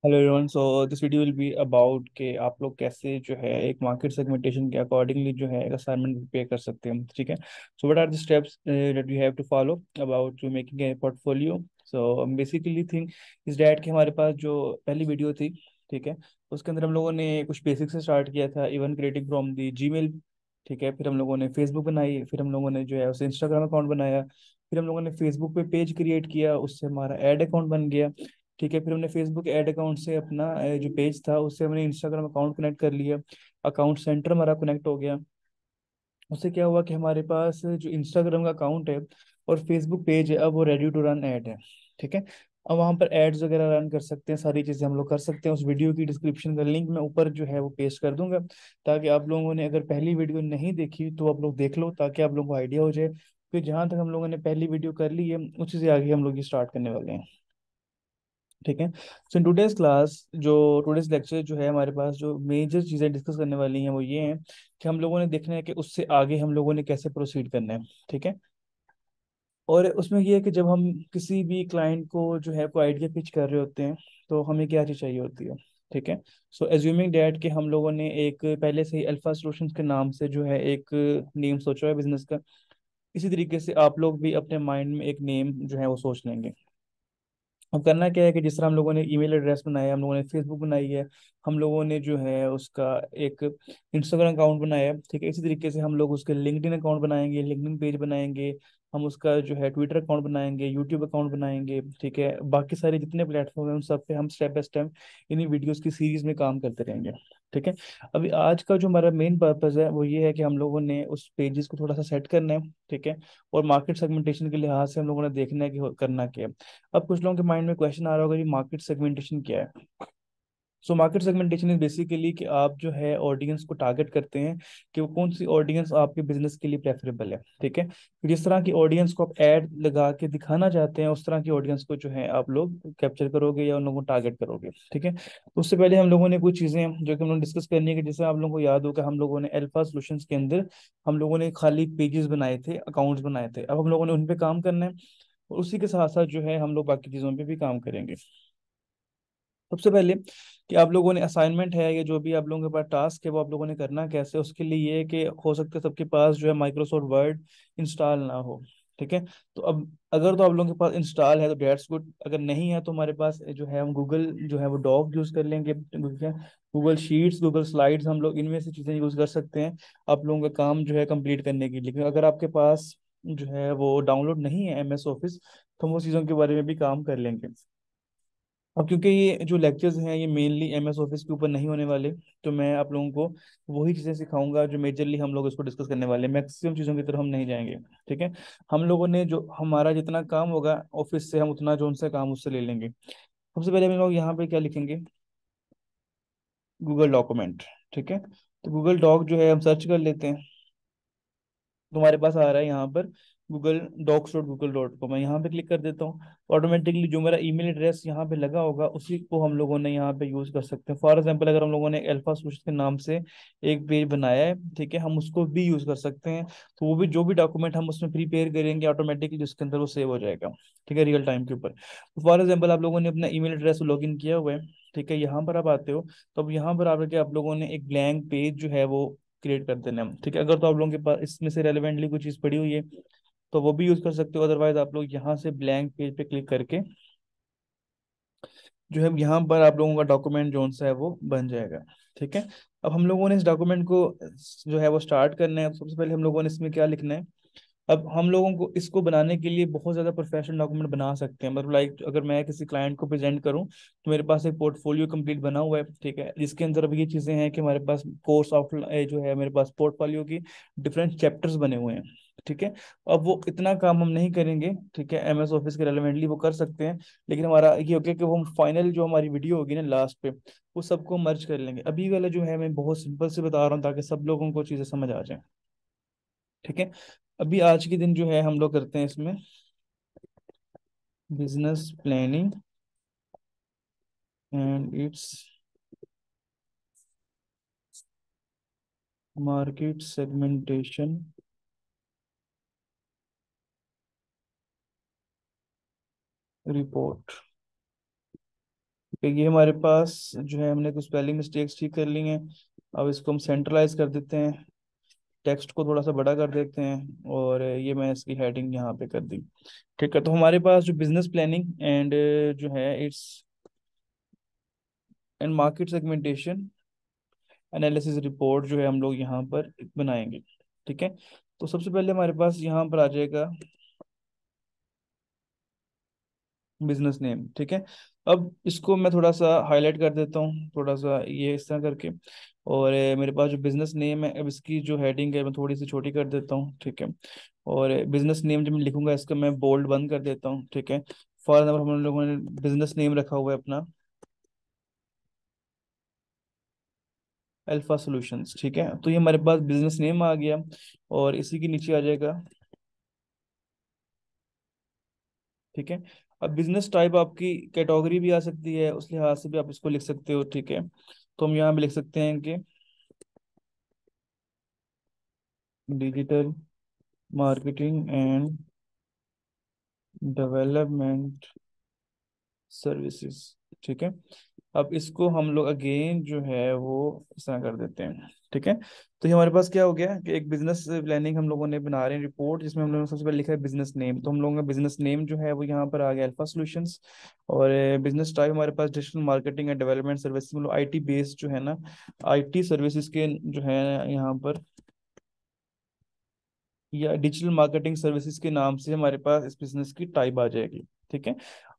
Hello everyone. So this video will be about कि आप लोग कैसे जो है एक मार्केट सेगमेंटेशन के अकॉर्डिंगली जो है एक असाइनमेंट प्रिपेयर कर सकते हैं। ठीक है। So what are the steps that you have to follow about to making a portfolio. So basically thing is that कि हमारे पास जो पहली वीडियो थी, ठीक है, उसके अंदर हम लोगों ने कुछ बेसिक से स्टार्ट किया था, even creating from the Gmail. ठीक है। फिर हम लोगों ने फेसबुक बनाई, फिर हम लोगों ने जो है उसे इंस्टाग्राम अकाउंट बनाया, फिर हम लोगों ने फेसबुक पे पेज क्रिएट किया, उससे हमारा एड अकाउंट बन गया। ठीक है। फिर हमने फेसबुक ऐड अकाउंट से अपना जो पेज था उससे हमने इंस्टाग्राम अकाउंट कनेक्ट कर लिया। अकाउंट सेंटर हमारा कनेक्ट हो गया। उससे क्या हुआ कि हमारे पास जो इंस्टाग्राम का अकाउंट है और फेसबुक पेज है, अब वो रेडी टू रन ऐड है। ठीक है। अब वहाँ पर एड्स वगैरह रन कर सकते हैं, सारी चीज़ें हम लोग कर सकते हैं। उस वीडियो की डिस्क्रिप्शन का लिंक मैं ऊपर जो है वो पेस्ट कर दूंगा, ताकि आप लोगों ने अगर पहली वीडियो नहीं देखी तो आप लोग देख लो, ताकि आप लोगों को आइडिया हो जाए। फिर जहाँ तक हम लोगों ने पहली वीडियो कर ली है उसी से आगे हम लोग ये स्टार्ट करने वाले हैं। ठीक है। सो इन टूडेज क्लास, जो टूडेज लेक्चर जो है हमारे पास जो मेजर चीज़ें डिस्कस करने वाली हैं वो ये हैं कि हम लोगों ने देखना है कि उससे आगे हम लोगों ने कैसे प्रोसीड करना है। ठीक है। और उसमें ये है कि जब हम किसी भी क्लाइंट को जो है कोई आइडिया पिच कर रहे होते हैं तो हमें क्या चीज़ चाहिए होती है। ठीक है। सो एज्यूमिंग डैट कि हम लोगों ने एक पहले से ही अल्फा सॉल्यूशंस के नाम से जो है एक नेम सोचा है बिजनेस का, इसी तरीके से आप लोग भी अपने माइंड में एक नेम जो है वो सोच लेंगे। अब करना क्या है कि जिस तरह हम लोगों ने ईमेल एड्रेस बनाया, हम लोगों ने फेसबुक बनाई है, हम लोगों ने जो है उसका एक इंस्टाग्राम अकाउंट बनाया है, ठीक है, इसी तरीके से हम लोग उसके लिंक्डइन अकाउंट बनाएंगे, लिंक्डइन पेज बनाएंगे, हम उसका जो है ट्विटर अकाउंट बनाएंगे, यूट्यूब अकाउंट बनाएंगे। ठीक है। बाकी सारे जितने प्लेटफॉर्म हैं उन सब पे हम स्टेप बाय स्टेप इन्हीं वीडियोस की सीरीज में काम करते रहेंगे। ठीक है। अभी आज का जो हमारा मेन पर्पज है वो ये है कि हम लोगों ने उस पेजेस को थोड़ा सा सेट करना है। ठीक है। और मार्केट सेगमेंटेशन के लिहाज से हम लोगों ने देखना है कि करना क्या है। अब कुछ लोगों के माइंड में क्वेश्चन आ रहा होगा कि मार्केट सेगमेंटेशन क्या है। So market segmentation is basically कि आप जो है ऑडियंस को टारगेट करते हैं कि वो कौन सी ऑडियंस आपके बिजनेस के लिए प्रेफरेबल है। ठीक है। जिस तरह की ऑडियंस को आप ऐड लगा के दिखाना चाहते हैं उस तरह की ऑडियंस को जो है आप लोग कैप्चर करोगे या उन लोगों को टारगेट करोगे। ठीक है। तो उससे पहले हम लोगों ने कुछ चीज़ें जो कि हम लोग डिस्कस करनी है कि जैसे आप लोगों को याद होगा हम लोगों ने अल्फा सॉल्यूशंस के अंदर हम लोगों ने खाली पेजेस बनाए थे, अकाउंट्स बनाए थे। अब हम लोगों ने उन पे काम करना है और उसी के साथ साथ जो है हम लोग बाकी चीज़ों पे भी काम करेंगे। सबसे पहले कि आप लोगों ने असाइनमेंट है या जो भी आप लोगों के पास टास्क है वो आप लोगों ने करना कैसे, उसके लिए ये है कि हो सकता है सबके पास जो है माइक्रोसॉफ्ट वर्ड इंस्टॉल ना हो। ठीक है। तो अब अगर तो आप लोगों के पास इंस्टॉल है तो डेट्स गुड, अगर नहीं है तो हमारे पास जो है हम गूगल जो है वो डॉक यूज़ कर लेंगे, गूगल शीट्स, गूगल स्लाइड्स, हम लोग इनमें से चीज़ें यूज़ कर सकते हैं आप लोगों का काम जो है कंप्लीट करने के लिए। लेकिन अगर आपके पास जो है वो डाउनलोड नहीं है MS ऑफिस, तो हम उस चीज़ों के बारे में भी काम कर लेंगे। अब क्योंकि ये जो लेक्चर्स हैं ये मेनली MS ऑफिस के ऊपर नहीं होने वाले, तो मैं आप लोगों को वही चीज़ें सिखाऊंगा जो मेजरली हम लोग इसको डिस्कस करने वाले हैं। मैक्सिमम चीज़ों की तरफ हम नहीं जाएंगे। ठीक है। हम लोगों ने जो हमारा जितना काम होगा ऑफिस से हम उतना जो उनसे काम उससे ले लेंगे। सबसे पहले हम लोग यहाँ पे क्या लिखेंगे, गूगल डॉक्यूमेंट। ठीक है। तो गूगल डॉक जो है हम सर्च कर लेते हैं, तुम्हारे पास आ रहा है यहाँ पर google.docs.google.com, मैं यहाँ पे क्लिक कर देता हूँ। ऑटोमेटिकली जो मेरा ईमेल एड्रेस यहाँ पे लगा होगा उसी को हम लोगों ने यहाँ पे यूज कर सकते हैं। फॉर एग्जांपल अगर हम लोगों ने अल्फा सोल्यूशन के नाम से एक पेज बनाया है, ठीक है, हम उसको भी यूज कर सकते हैं। तो वो भी जो भी डॉक्यूमेंट हम उसमें प्रिपेयर करेंगे ऑटोमेटिकली उसके अंदर वो सेव हो जाएगा। ठीक है, रियल टाइम के ऊपर। तो फॉर एग्जाम्पल आप लोगों ने अपना ईमेल एड्रेस लॉग इन किया हुआ है, ठीक है, यहाँ पर आप आते हो, तो अब यहाँ पर आकर के आप लोगों ने एक ब्लैंक पेज जो है वो क्रिएट कर देना है। ठीक है। अगर तो आप लोगों के पास इसमें से रेलिवेंटली कोई चीज़ पड़ी हुई है तो वो भी यूज़ कर सकते हो, अदरवाइज आप लोग यहाँ से ब्लैंक पेज पे क्लिक करके जो है यहाँ पर आप लोगों का डॉक्यूमेंट जो सा है वो बन जाएगा। ठीक है। अब हम लोगों ने इस डॉक्यूमेंट को जो है वो स्टार्ट करना है। सबसे पहले हम लोगों ने इसमें क्या लिखना है। अब हम लोगों को इसको बनाने के लिए बहुत ज़्यादा प्रोफेशनल डॉक्यूमेंट बना सकते हैं, मतलब लाइक अगर मैं किसी क्लाइंट को प्रेजेंट करूं तो मेरे पास एक पोर्टफोलियो कंप्लीट बना हुआ है, ठीक है, जिसके अंदर अब ये चीज़ें हैं कि हमारे पास कोर्स ऑफ जो है मेरे पास पोर्टफोलियो की डिफरेंट चैप्टर्स बने हुए हैं। ठीक है। अब वो इतना काम हम नहीं करेंगे, ठीक है, MS ऑफिस के रेलिवेंटली वो कर सकते हैं, लेकिन हमारा ये हो गया कि वो हम फाइनल जो हमारी वीडियो होगी ना लास्ट पे वो सबको मर्ज कर लेंगे। अभी वाला जो है मैं बहुत सिंपल से बता रहा हूँ ताकि सब लोगों को चीज़ें समझ आ जाए। ठीक है। अभी आज के दिन जो है हम लोग करते हैं इसमें business planning and its market segmentation report. तो ये हमारे पास जो है, हमने कुछ स्पेलिंग मिस्टेक्स ठीक कर ली हैं। अब इसको हम सेंट्रलाइज कर देते हैं, टेक्स्ट को थोड़ा सा बड़ा कर देते हैं, और ये मैं इसकी हेडिंग यहाँ पे कर दी। ठीक है, तो हमारे पास जो बिजनेस प्लानिंग एंड जो है it's and market segmentation analysis report जो है हम लोग यहाँ पर बनाएंगे। ठीक है, तो सबसे पहले हमारे पास यहाँ पर आ जाएगा बिजनेस नेम। ठीक है, अब इसको मैं थोड़ा सा हाईलाइट कर देता हूँ, थोड़ा सा ये इस तरह करके। और मेरे पास जो बिजनेस नेम है, अब इसकी जो हेडिंग है मैं थोड़ी सी छोटी कर देता हूँ। ठीक है, और बिजनेस नेम जब मैं लिखूंगा इसका मैं बोल्ड बंद कर देता हूँ। ठीक है, फॉर एग्जाम्पल हम लोगों ने बिजनेस नेम रखा हुआ है अपना अल्फा सॉल्यूशंस। ठीक है, तो ये हमारे पास बिजनेस नेम आ गया, और इसी के नीचे आ जाएगा। ठीक है, अब बिजनेस टाइप आपकी कैटेगरी भी आ सकती है, उस लिहाज से भी आप इसको लिख सकते हो। ठीक है, तो हम यहाँ पे लिख सकते हैं कि digital marketing and development services. ठीक है, अब इसको हम लोग अगेन जो है वो इस तरह कर देते हैं। ठीक है, तो ये हमारे पास क्या हो गया कि एक बिजनेस प्लानिंग हम लोगों ने बना रहे हैं रिपोर्ट, जिसमें हम लोगों ने सबसे पहले लिखा है बिजनेस नेम। तो हम लोगों का बिजनेस नेम जो है वो यहाँ पर आ गया अल्फा सॉल्यूशंस। और बिजनेस टाइप हमारे पास digital marketing and development service, मतलब आईटी बेस्ड जो है ना, आईटी सर्विसेज के जो है यहाँ पर, या डिजिटल मार्केटिंग सर्विसेज के नाम से हमारे पास इस बिजनेस की टाइप आ जाएगी। ठीक है,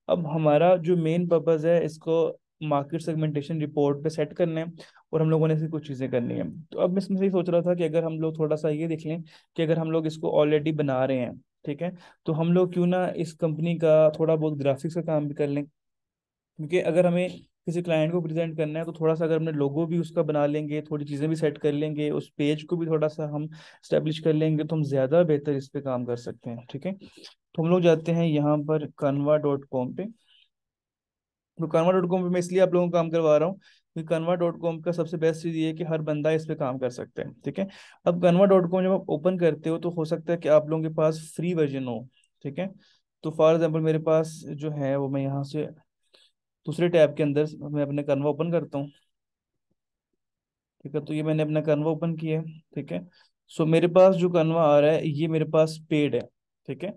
अब हमारा जो मेन पर्पस है इसको मार्केट सेगमेंटेशन रिपोर्ट पे सेट करना है, और हम लोगों ने ऐसी कुछ चीज़ें करनी है। तो अब मैं इसमें से ही सोच रहा था कि अगर हम लोग थोड़ा सा ये देख लें कि अगर हम लोग इसको ऑलरेडी बना रहे हैं, ठीक है, तो हम लोग क्यों ना इस कंपनी का थोड़ा बहुत ग्राफिक्स का काम भी कर लें। क्योंकि अगर हमें किसी क्लाइंट को प्रेजेंट करना है, तो थोड़ा सा अगर हमने लोगो भी उसका बना लेंगे, थोड़ी चीज़ें भी सेट कर लेंगे, उस पेज को भी थोड़ा सा हम स्टेब्लिश कर लेंगे, तो हम ज़्यादा बेहतर इस पे काम कर सकते हैं। ठीक है, तो हम लोग जाते हैं यहाँ पर canva.com पे। तो canva.com पे मैं इसलिए आप लोगों को काम करवा रहा हूँ क्योंकि canva.com का सबसे बेस्ट चीज़ ये है कि हर बंदा इस पे काम कर सकता है। ठीक है, अब canva.com जब आप ओपन करते हो तो हो सकता है कि आप लोगों के पास फ्री वर्जन हो। ठीक है, तो फॉर एग्जाम्पल मेरे पास जो है वो, मैं यहाँ से दूसरे टैब के अंदर मैं अपने कन्वा ओपन करता हूँ। ठीक है, तो ये मैंने अपना कन्वा ओपन किया है। ठीक है, सो मेरे पास जो कन्वा आ रहा है ये मेरे पास पेड है। ठीक है,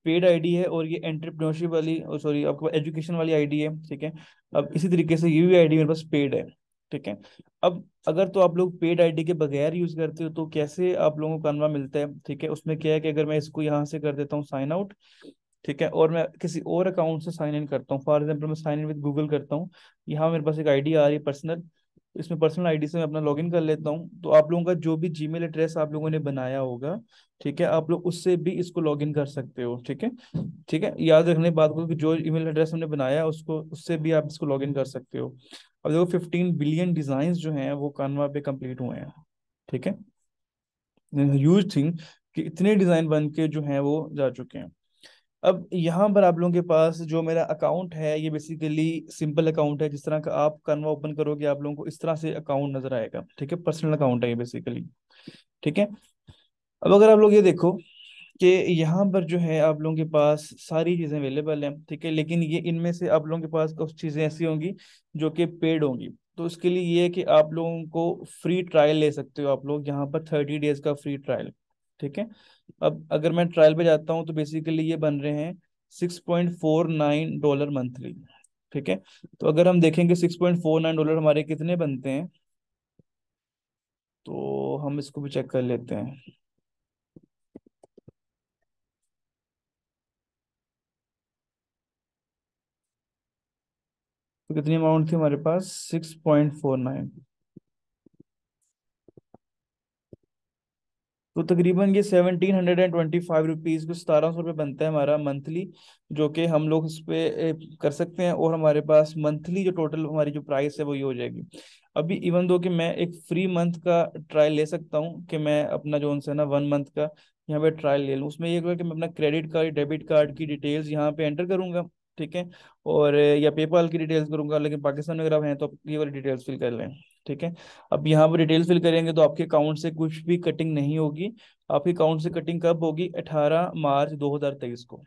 पेड आईडी है, और ये एंटरप्रेन्योरशिप वाली, सॉरी आपके पास एजुकेशन वाली आईडी है। ठीक है, अब इसी तरीके से ये भी आईडी मेरे पास पेड है। ठीक है, अब अगर तो आप लोग पेड आईडी के बगैर यूज करते हो तो कैसे आप लोगों को कन्वा मिलता है। ठीक है, उसमें क्या है कि अगर मैं इसको यहाँ से कर देता हूँ साइन आउट, ठीक है, और मैं किसी और अकाउंट से साइन इन करता हूँ, फॉर एग्जाम्पल मैं साइन इन विद गूगल करता हूँ, यहाँ मेरे पास एक आईडी आ रही है पर्सनल, इसमें पर्सनल आईडी से मैं अपना लॉगिन कर लेता हूँ, तो आप लोगों का जो भी जीमेल एड्रेस आप लोगों ने बनाया होगा, ठीक है, आप लोग उससे भी इसको लॉगिन कर सकते हो। ठीक है, ठीक है, याद रखने की बात को कि जो ईमेल एड्रेस हमने बनाया उसको, उससे भी आप इसको लॉगिन कर सकते हो। अब देखो 15 बिलियन डिजाइन जो हैं वो कानवा पे कंप्लीट हुए हैं। ठीक है, ह्यूज थिंग कि इतने डिजाइन बन के जो हैं वो जा चुके हैं। अब यहाँ पर आप लोगों के पास जो मेरा अकाउंट है ये बेसिकली सिंपल अकाउंट है, जिस तरह का आप कन्वा ओपन करोगे आप लोगों को इस तरह से अकाउंट नजर आएगा। ठीक है, पर्सनल अकाउंट है ये बेसिकली। ठीक है, अब अगर आप लोग ये देखो कि यहाँ पर जो है आप लोगों के पास सारी चीज़ें अवेलेबल हैं। ठीक है, लेकिन ये इनमें से आप लोगों के पास कुछ चीज़ें ऐसी होंगी जो कि पेड होंगी, तो उसके लिए ये है कि आप लोगों को फ्री ट्रायल ले सकते हो, आप लोग यहाँ पर 30 डेज का फ्री ट्रायल। ठीक है, अब अगर मैं ट्रायल पे जाता हूँ तो बेसिकली ये बन रहे हैं $6.49 मंथली। ठीक है, तो अगर हम देखेंगे $6.49 हमारे कितने बनते हैं, तो हम इसको भी चेक कर लेते हैं। तो कितनी अमाउंट थी हमारे पास, 6.49, तो तकरीबन ये 1725 रुपीज को, 1700 रुपये बनता है हमारा मंथली, जो कि हम लोग इस पे कर सकते हैं, और हमारे पास मंथली जो टोटल हमारी जो प्राइस है वो ये हो जाएगी। अभी इवन दो कि मैं एक फ्री मंथ का ट्रायल ले सकता हूँ, कि मैं अपना जो है ना 1 मंथ का यहाँ पे ट्रायल ले लूँ, उसमें ये होगा कि मैं अपना क्रेडिट कार्ड डेबिट कार्ड की डिटेल्स यहाँ पे एंटर करूंगा। ठीक है, और या पेपाल की डिटेल्स करूंगा, लेकिन पाकिस्तान में अगर आप हैं तो आप ये वाली डिटेल्स फिल कर लें। ठीक है, अब यहाँ पर डिटेल्स फिल करेंगे तो आपके अकाउंट से कुछ भी कटिंग नहीं होगी। आपके अकाउंट से कटिंग कब होगी, 18 मार्च 2023 को।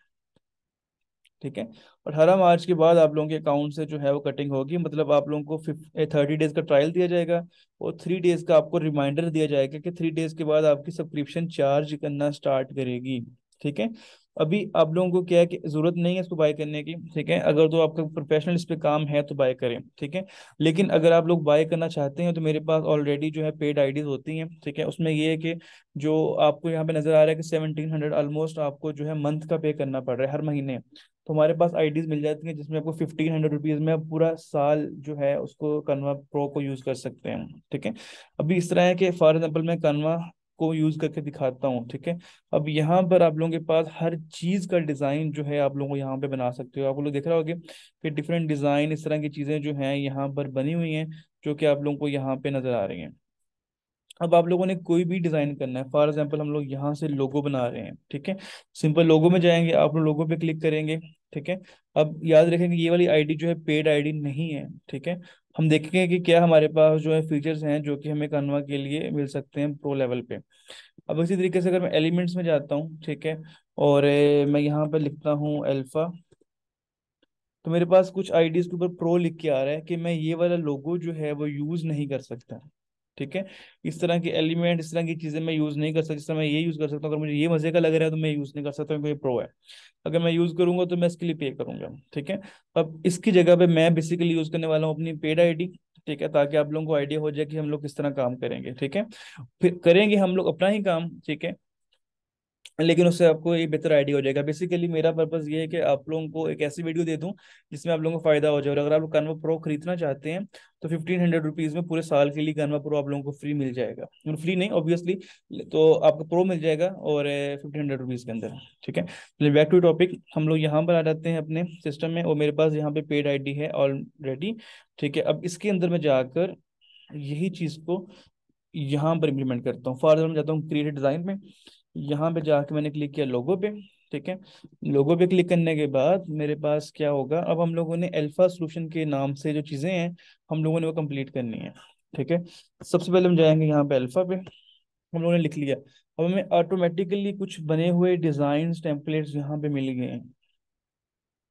ठीक है। और 18 मार्च के बाद आप लोगों के अकाउंट से जो है वो कटिंग होगी, मतलब आप लोगों को 30 डेज का ट्रायल दिया जाएगा, और 3 डेज का आपको रिमाइंडर दिया जाएगा कि 3 डेज के बाद आपकी सब्सक्रिप्शन चार्ज करना स्टार्ट करेगी। ठीक है। अभी आप लोगों को क्या है कि जरूरत नहीं है इसको बाय करने की, ठीक है, अगर तो आपका प्रोफेशनल इस पे काम है तो बाय करें, ठीक है। लेकिन अगर आप लोग बाय करना चाहते हैं तो मेरे पास ऑलरेडी जो है पेड आईडीज होती हैं, ठीक है। उसमें ये है कि जो आपको यहाँ पे नजर आ रहा है कि 1700 ऑलमोस्ट आपको जो है मंथ का पे करना पड़ रहा है हर महीने। तो हमारे पास आईडीज मिल जाती हैं जिसमें आपको 1500 रुपीज में आप पूरा साल जो है उसको कनवा प्रो को यूज कर सकते हैं, ठीक है। अभी इस तरह है कि फॉर एग्जाम्पल मैं कनवा को यूज करके दिखाता हूँ, ठीक है। अब यहाँ पर आप लोगों के पास हर चीज का डिजाइन जो है आप लोगों को यहाँ पे बना सकते हो। आप लोग देख रहे होगे कि डिफरेंट डिजाइन इस तरह की चीजें जो हैं यहाँ पर बनी हुई हैं, जो कि आप लोगों को यहाँ पे नजर आ रही हैं। अब आप लोगों ने कोई भी डिजाइन करना है, फॉर एग्जांपल हम लोग यहाँ से लोगो बना रहे हैं, ठीक है। सिंपल लोगो में जाएंगे, आप लोग लोगो पे क्लिक करेंगे, ठीक है। अब याद रखेंगे ये वाली आईडी जो है पेड आईडी नहीं है, ठीक है। हम देखेंगे कि क्या हमारे पास जो है फीचर्स हैं जो कि हमें कन्वा के लिए मिल सकते हैं प्रो लेवल पे। अब इसी तरीके से अगर मैं एलिमेंट्स में जाता हूँ, ठीक है, और मैं यहाँ पे लिखता हूँ अल्फा, तो मेरे पास कुछ आईडीज के ऊपर प्रो लिख के आ रहा है कि मैं ये वाला लोगो जो है वो यूज नहीं कर सकता, ठीक है। इस तरह के एलिमेंट, इस तरह की चीजें मैं यूज नहीं कर सकता, जिस तरह मैं ये यूज कर सकता हूँ, अगर मुझे ये मजे का लग रहा है तो मैं यूज नहीं कर सकता क्योंकि ये प्रो है। अगर मैं यूज करूंगा तो मैं इसके लिए पे करूंगा, ठीक है। अब इसकी जगह पे मैं बेसिकली यूज करने वाला हूँ अपनी पेड आईडी, ठीक है, ताकि आप लोगों को आइडिया हो जाए कि हम लोग किस तरह काम करेंगे, ठीक है। फिर करेंगे हम लोग अपना ही काम, ठीक है, लेकिन उससे आपको एक बेहतर आइडिया हो जाएगा। बेसिकली मेरा पर्पस ये है कि आप लोगों को एक ऐसी वीडियो दे दूं जिसमें आप लोगों को फायदा हो जाए। और अगर आप लोग कैनवा प्रो खरीदना चाहते हैं तो 1500 रुपीज में पूरे साल के लिए कैनवा प्रो आप लोगों को फ्री मिल जाएगा, फ्री नहीं ऑब्वियसली, तो आपको प्रो मिल जाएगा और 1500 रुपीज के अंदर, ठीक है। चलिए बैक टू टॉपिक, हम लोग यहाँ पर आ जाते हैं अपने सिस्टम में, और मेरे पास यहाँ पे पेड आईडी है ऑलरेडी, ठीक है। अब इसके अंदर मैं जाकर यही चीज को यहाँ पर इम्प्लीमेंट करता हूँ। फॉर एग्जाम्पल जाता हूँ क्रिएट डिजाइन में, यहाँ पे जाके मैंने क्लिक किया लोगो पे, ठीक है। लोगो पे क्लिक करने के बाद मेरे पास क्या होगा, अब हम लोगों ने अल्फा सोल्यूशन के नाम से जो चीजें हैं हम लोगों ने वो कंप्लीट करनी है, ठीक है। सबसे पहले हम जाएंगे यहाँ पे अल्फा पे, हम लोगों ने लिख लिया। अब हमें ऑटोमेटिकली कुछ बने हुए डिजाइन टेम्पलेट्स यहाँ पे मिल गए हैं,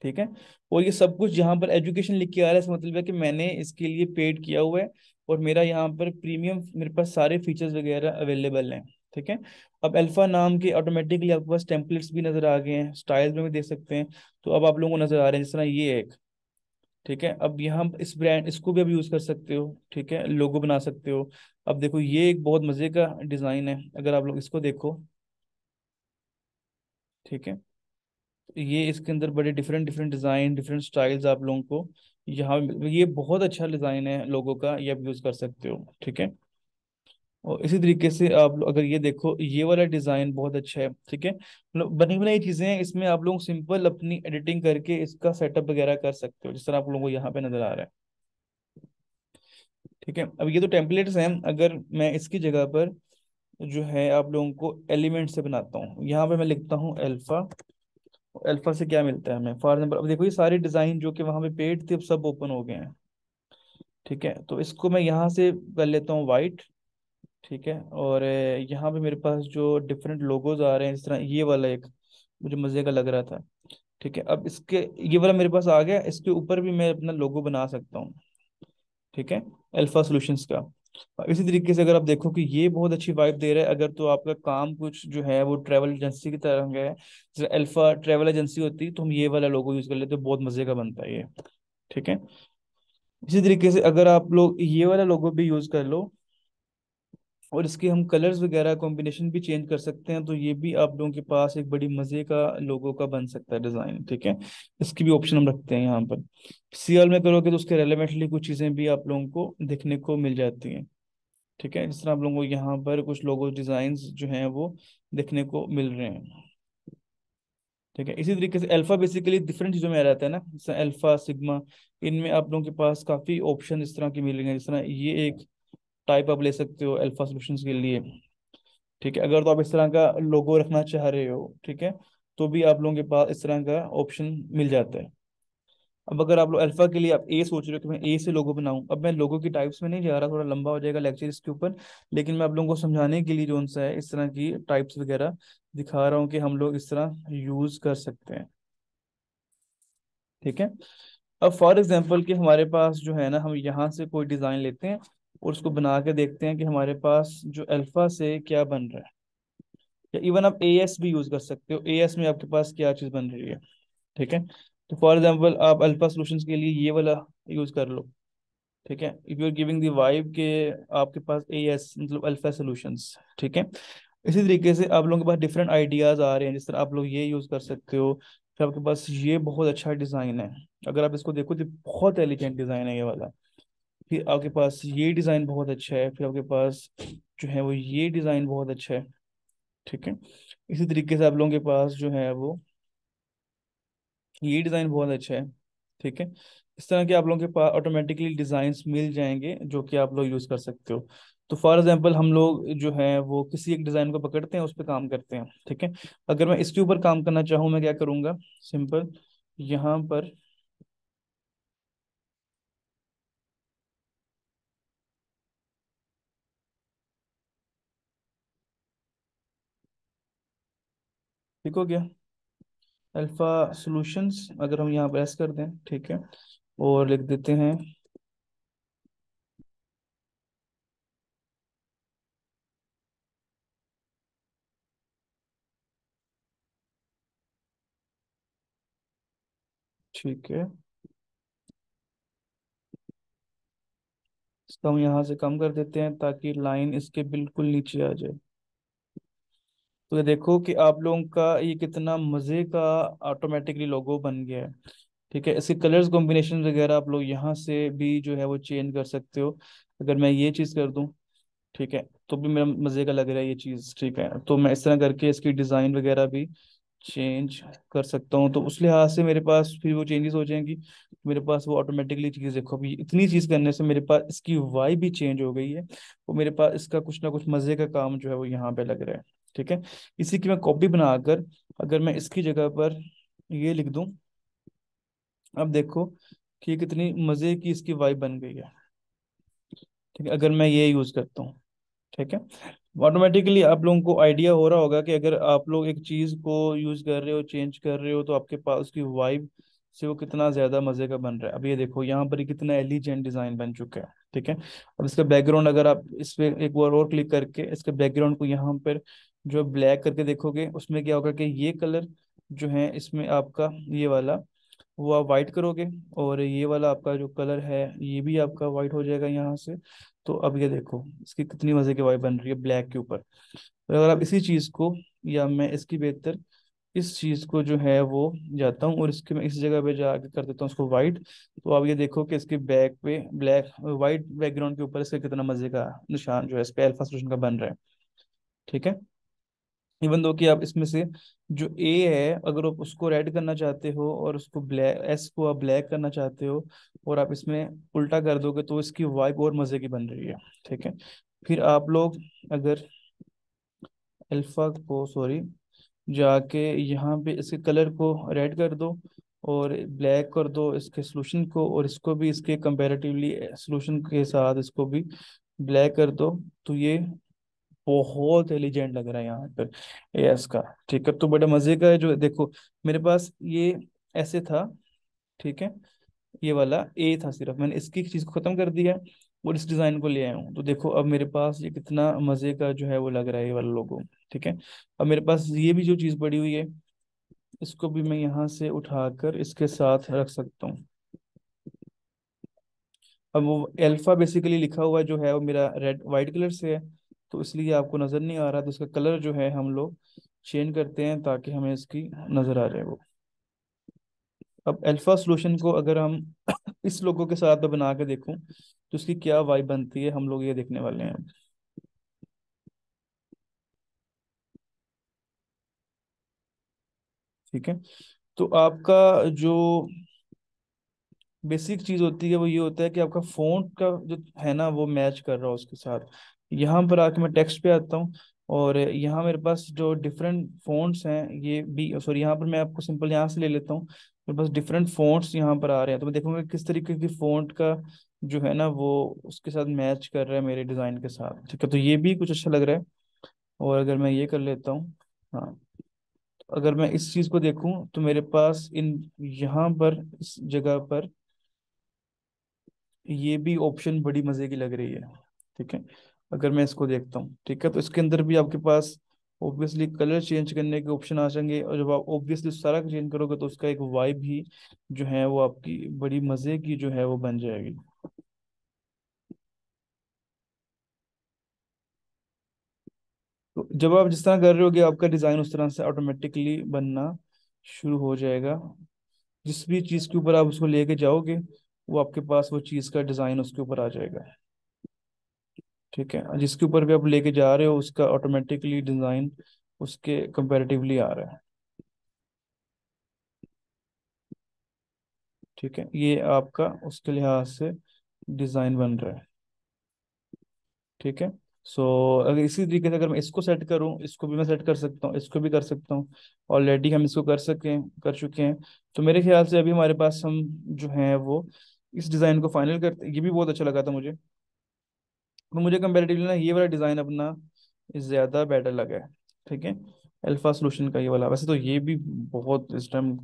ठीक है। और ये सब कुछ यहाँ पर एजुकेशन लिख के आ रहा है, इसका मतलब है कि मैंने इसके लिए पेड किया हुआ है, और मेरा यहाँ पर प्रीमियम, मेरे पास सारे फीचर्स वगैरह अवेलेबल हैं, ठीक है। अब अल्फा नाम के ऑटोमेटिकली आपके पास टेम्पलेट्स भी नजर आ गए हैं, स्टाइल्स में भी देख सकते हैं। तो अब आप लोगों को नजर आ रहे हैं जिस तरह ये एक, ठीक है। अब यहाँ इस ब्रांड इसको भी अब यूज कर सकते हो, ठीक है, लोगो बना सकते हो। अब देखो ये एक बहुत मजे का डिजाइन है, अगर आप लोग इसको देखो, ठीक है। ये इसके अंदर बड़े different different design, different styles आप लोगों को यहाँ ये बहुत अच्छा डिजाइन है लोगों का, ये आप यूज कर सकते हो, ठीक है। और इसी तरीके से आप अगर ये देखो ये वाला डिजाइन बहुत अच्छा है, ठीक है, मतलब बनी बनाई चीजें हैं, इसमें आप लोग सिंपल अपनी एडिटिंग करके इसका सेटअप वगैरह कर सकते हो, जिस तरह आप लोगों को यहाँ पे नजर आ रहा है, ठीक है। अब ये तो टेम्पलेट्स हैं, अगर मैं इसकी जगह पर जो है आप लोगों को एलिमेंट से बनाता हूँ, यहाँ पे मैं लिखता हूँ अल्फा। अल्फा से क्या मिलता है हमें, फॉर एग्जाम्पल अब देखो ये सारे डिजाइन जो कि वहां पे पेड थे अब सब ओपन हो गए हैं, ठीक है। तो इसको मैं यहाँ से कर लेता हूँ वाइट, ठीक है। और यहाँ पे मेरे पास जो डिफरेंट लोगोज आ रहे हैं, जिस तरह ये वाला एक मुझे मजे का लग रहा था, ठीक है। अब इसके ये वाला मेरे पास आ गया, इसके ऊपर भी मैं अपना लोगो बना सकता हूँ, ठीक है, अल्फा सॉल्यूशंस का। इसी तरीके से अगर आप देखो कि ये बहुत अच्छी वाइब दे रहा है, अगर तो आपका काम कुछ जो है वो ट्रैवल एजेंसी की तरह है, जैसे अल्फा ट्रैवल एजेंसी होती है, तो हम ये वाला लोगो यूज कर लेते हैं, बहुत मजे का बनता है ये, ठीक है। इसी तरीके से अगर आप लोग ये वाला लोगो भी यूज कर लो और इसके हम कलर्स वगैरह कॉम्बिनेशन भी चेंज कर सकते हैं, तो ये भी आप लोगों के पास एक बड़ी मजे का लोगो का बन सकता है डिजाइन, ठीक है। इसकी भी ऑप्शन हम रखते हैं यहाँ पर। सीएल में करोगे तो उसके रेलेवेंटली कुछ चीजें भी आप लोगों को देखने को मिल जाती हैं, ठीक है। जिस तरह आप लोगों को यहाँ पर कुछ लोगो डिजाइन जो हैं वो देखने को मिल रहे हैं, ठीक है। इसी तरीके से अल्फा बेसिकली डिफरेंट चीजों में आ जाता है ना, जैसे अल्फा सिग्मा, इनमें आप लोगों के पास काफी ऑप्शन इस तरह के मिल रहे हैं, जिस तरह ये एक टाइप आप ले सकते हो अल्फा सॉल्यूशंस के लिए, ठीक है। अगर तो आप इस तरह का लोगो रखना चाह रहे हो, ठीक है, तो भी आप लोगों के पास इस तरह का ऑप्शन मिल जाता है। अब अगर आप लोग अल्फा के लिए आप ए सोच रहे हो कि मैं ए से लोगो बनाऊं, अब मैं लोगो की टाइप्स में नहीं जा रहा, थोड़ा लंबा हो जाएगा लेक्चर इसके ऊपर, लेकिन मैं आप लोगों को समझाने के लिए जो सा है इस तरह की टाइप्स वगैरह दिखा रहा हूँ कि हम लोग इस तरह यूज कर सकते हैं। ठीक है। अब फॉर एग्जांपल कि हमारे पास जो है ना, हम यहाँ से कोई डिज़ाइन लेते हैं और उसको बना के देखते हैं कि हमारे पास जो अल्फा से क्या बन रहा है। या इवन आप ए एस भी यूज़ कर सकते हो, ए एस में आपके पास क्या चीज़ बन रही है। ठीक है। तो फॉर एग्जांपल आप अल्फा सॉल्यूशंस के लिए ये वाला यूज़ कर लो। ठीक है, if you are giving the vibe के आपके पास ए एस मतलब अल्फा सॉल्यूशंस। ठीक है। इसी तरीके से आप लोगों के पास डिफरेंट आइडियाज आ रहे हैं, जिस तरह आप लोग ये यूज कर सकते हो। फिर आपके पास ये बहुत अच्छा डिजाइन है, अगर आप इसको देखो तो बहुत एलिगेंट डिजाइन है ये वाला। फिर आपके पास ये डिजाइन बहुत अच्छा है, फिर आपके पास जो है वो ये डिजाइन बहुत अच्छा है। ठीक है। इसी तरीके से आप लोगों के पास जो है वो ये डिज़ाइन बहुत अच्छा है। ठीक है। इस तरह के आप लोगों के पास ऑटोमेटिकली डिज़ाइंस मिल जाएंगे जो कि आप लोग यूज़ कर सकते हो। तो फॉर एग्जांपल हम लोग जो है वो किसी एक डिज़ाइन को पकड़ते हैं, उस पर काम करते हैं। ठीक है। अगर मैं इसके ऊपर काम करना चाहूँ, मैं क्या करूँगा, सिंपल यहाँ पर ठीक हो गया अल्फा सॉल्यूशंस। अगर हम यहाँ पर ऐसे कर दें, ठीक है, और लिख देते हैं, ठीक है, इसको हम यहाँ से कम कर देते हैं ताकि लाइन इसके बिल्कुल नीचे आ जाए। तो ये देखो कि आप लोगों का ये कितना मज़े का ऑटोमेटिकली लोगो बन गया है। ठीक है। इसके कलर्स कॉम्बिनेशन वगैरह आप लोग यहाँ से भी जो है वो चेंज कर सकते हो। अगर मैं ये चीज़ कर दूँ, ठीक है, तो भी मेरा मज़े का लग रहा है ये चीज़। ठीक है, तो मैं इस तरह करके इसकी डिज़ाइन वगैरह भी चेंज कर सकता हूँ, तो उस लिहाज से मेरे पास फिर वो चेंजेस हो जाएंगी। मेरे पास वो ऑटोमेटिकली चीज़ देखो, अभी इतनी चीज़ करने से मेरे पास इसकी वाई भी चेंज हो गई है। वो मेरे पास इसका कुछ ना कुछ मज़े का काम जो है वो यहाँ पे लग रहा है। ठीक है। इसी की मैं कॉपी बनाकर अगर मैं इसकी जगह पर ये लिख दूँ, अब देखो कि कितनी मज़े की इसकी वाई बन गई है। ठीक है, अगर मैं ये यूज़ करता हूँ। ठीक है। ऑटोमेटिकली आप लोगों को आइडिया हो रहा होगा कि अगर आप लोग एक चीज को यूज कर रहे हो, चेंज कर रहे हो, तो आपके पास उसकी वाइब से वो कितना ज्यादा मजे का बन रहा है। अब ये देखो यहाँ पर ये कितना एलिजेंट डिजाइन बन चुका है। ठीक है। अब इसका बैकग्राउंड अगर आप इस पे एक बार और क्लिक करके इसके बैकग्राउंड को यहाँ पर जो ब्लैक करके देखोगे, उसमें क्या होगा कि ये कलर जो है इसमें आपका ये वाला वो आप वाइट करोगे, और ये वाला आपका जो कलर है ये भी आपका वाइट हो जाएगा यहाँ से। तो अब ये देखो इसकी कितनी मजे की वाइब बन रही है ब्लैक के ऊपर। तो अगर आप इसी चीज को, या मैं इसकी बेहतर इस चीज को जो है वो जाता हूँ और इसके मैं इस जगह पे जाके कर देता हूँ उसको वाइट। तो आप ये देखो कि इसके बैक पे ब्लैक वाइट बैकग्राउंड के ऊपर इसका कितना मजे का निशान जो है इस पे अल्फा सॉल्यूशन का बन रहा है। ठीक है। इवन दो कि आप इसमें से जो ए है, अगर आप उसको रेड करना चाहते हो और उसको ब्लैक एस को आप ब्लैक करना चाहते हो, और आप इसमें उल्टा कर दोगे, तो इसकी वाइब और मजे की बन रही है। ठीक है। फिर आप लोग अगर अल्फा को, सॉरी, जाके यहाँ पे इसके कलर को रेड कर दो और ब्लैक कर दो इसके सोल्यूशन को, और इसको भी इसके कंपैरेटिवली सोल्यूशन के साथ इसको भी ब्लैक कर दो, तो ये बहुत एलिजेंट लग रहा है यहाँ पर एएस का। ठीक है। तो बड़ा मजे का है। जो देखो मेरे पास ये ऐसे था, ठीक है, ये वाला ए था, सिर्फ मैंने इसकी चीज को खत्म कर दिया और इस डिजाइन को ले आया हूँ। तो देखो अब मेरे पास ये कितना मजे का जो है वो लग रहा है ये वाला लोगो। ठीक है। अब मेरे पास ये भी जो चीज पड़ी हुई है, इसको भी मैं यहाँ से उठाकर इसके साथ रख सकता हूँ। अब वो अल्फा बेसिकली लिखा हुआ जो है वो मेरा रेड वाइट कलर से है, तो इसलिए आपको नज़र नहीं आ रहा। तो इसका कलर जो है हम लोग चेंज करते हैं ताकि हमें इसकी नज़र आ जाए वो। अब अल्फा सॉल्यूशन को अगर हम इस लोगों के साथ में बना के देखूं तो उसकी क्या वाइब बनती है, हम लोग ये देखने वाले हैं। ठीक है। तो आपका जो बेसिक चीज होती है वो ये होता है कि आपका फ़ॉन्ट का जो है ना वो मैच कर रहा हो उसके साथ। यहाँ पर आके मैं टेक्स्ट पे आता हूँ, और यहाँ मेरे पास जो डिफरेंट फ़ॉन्ट्स हैं ये भी, सॉरी, यहाँ पर मैं आपको सिंपल यहाँ से ले लेता हूँ। मेरे पास डिफरेंट फ़ॉन्ट्स यहाँ पर आ रहे हैं, तो मैं देखूंगा किस तरीके की फ़ॉन्ट का जो है ना वो उसके साथ मैच कर रहा है मेरे डिज़ाइन के साथ। ठीक है, तो ये भी कुछ अच्छा लग रहा है। और अगर मैं ये कर लेता हूँ, हाँ, अगर मैं इस चीज को देखूं तो मेरे पास इन यहाँ पर इस जगह पर ये भी ऑप्शन बड़ी मजे की लग रही है। ठीक है, अगर मैं इसको देखता हूँ, ठीक है, तो इसके अंदर भी आपके पास ऑब्वियसली कलर चेंज करने के ऑप्शन आ जाएंगे, और जब आप ऑब्वियसली सारा चेंज करोगे तो उसका एक वाइब ही जो है वो आपकी बड़ी मजे की जो है वो बन जाएगी। तो जब आप जिस तरह कर रहे होगे आपका डिजाइन उस तरह से ऑटोमेटिकली बनना शुरू हो जाएगा। जिस भी चीज के ऊपर आप उसको लेके जाओगे वो आपके पास वो चीज का डिजाइन उसके ऊपर आ जाएगा। ठीक है, जिसके ऊपर भी आप लेके जा रहे हो उसका ऑटोमेटिकली डिजाइन उसके कंपैरेटिवली आ रहा है। ठीक है, ये आपका उसके लिहाज से डिजाइन बन रहा है। ठीक है। सो अगर इसी तरीके से अगर मैं इसको सेट करूं, इसको भी मैं सेट कर सकता हूँ, इसको भी कर सकता हूँ। ऑलरेडी हम इसको कर चुके हैं। तो मेरे ख्याल से अभी हमारे पास हम जो है वो इस डिज़ाइन को फाइनल करते, ये भी बहुत अच्छा लगा था मुझे। तो मुझे कंपेरेटिवली ना ये वाला डिज़ाइन अपना ज़्यादा बेटर लगा है। ठीक है, अल्फा सोल्यूशन का ये वाला, वैसे तो ये भी बहुत इस टाइम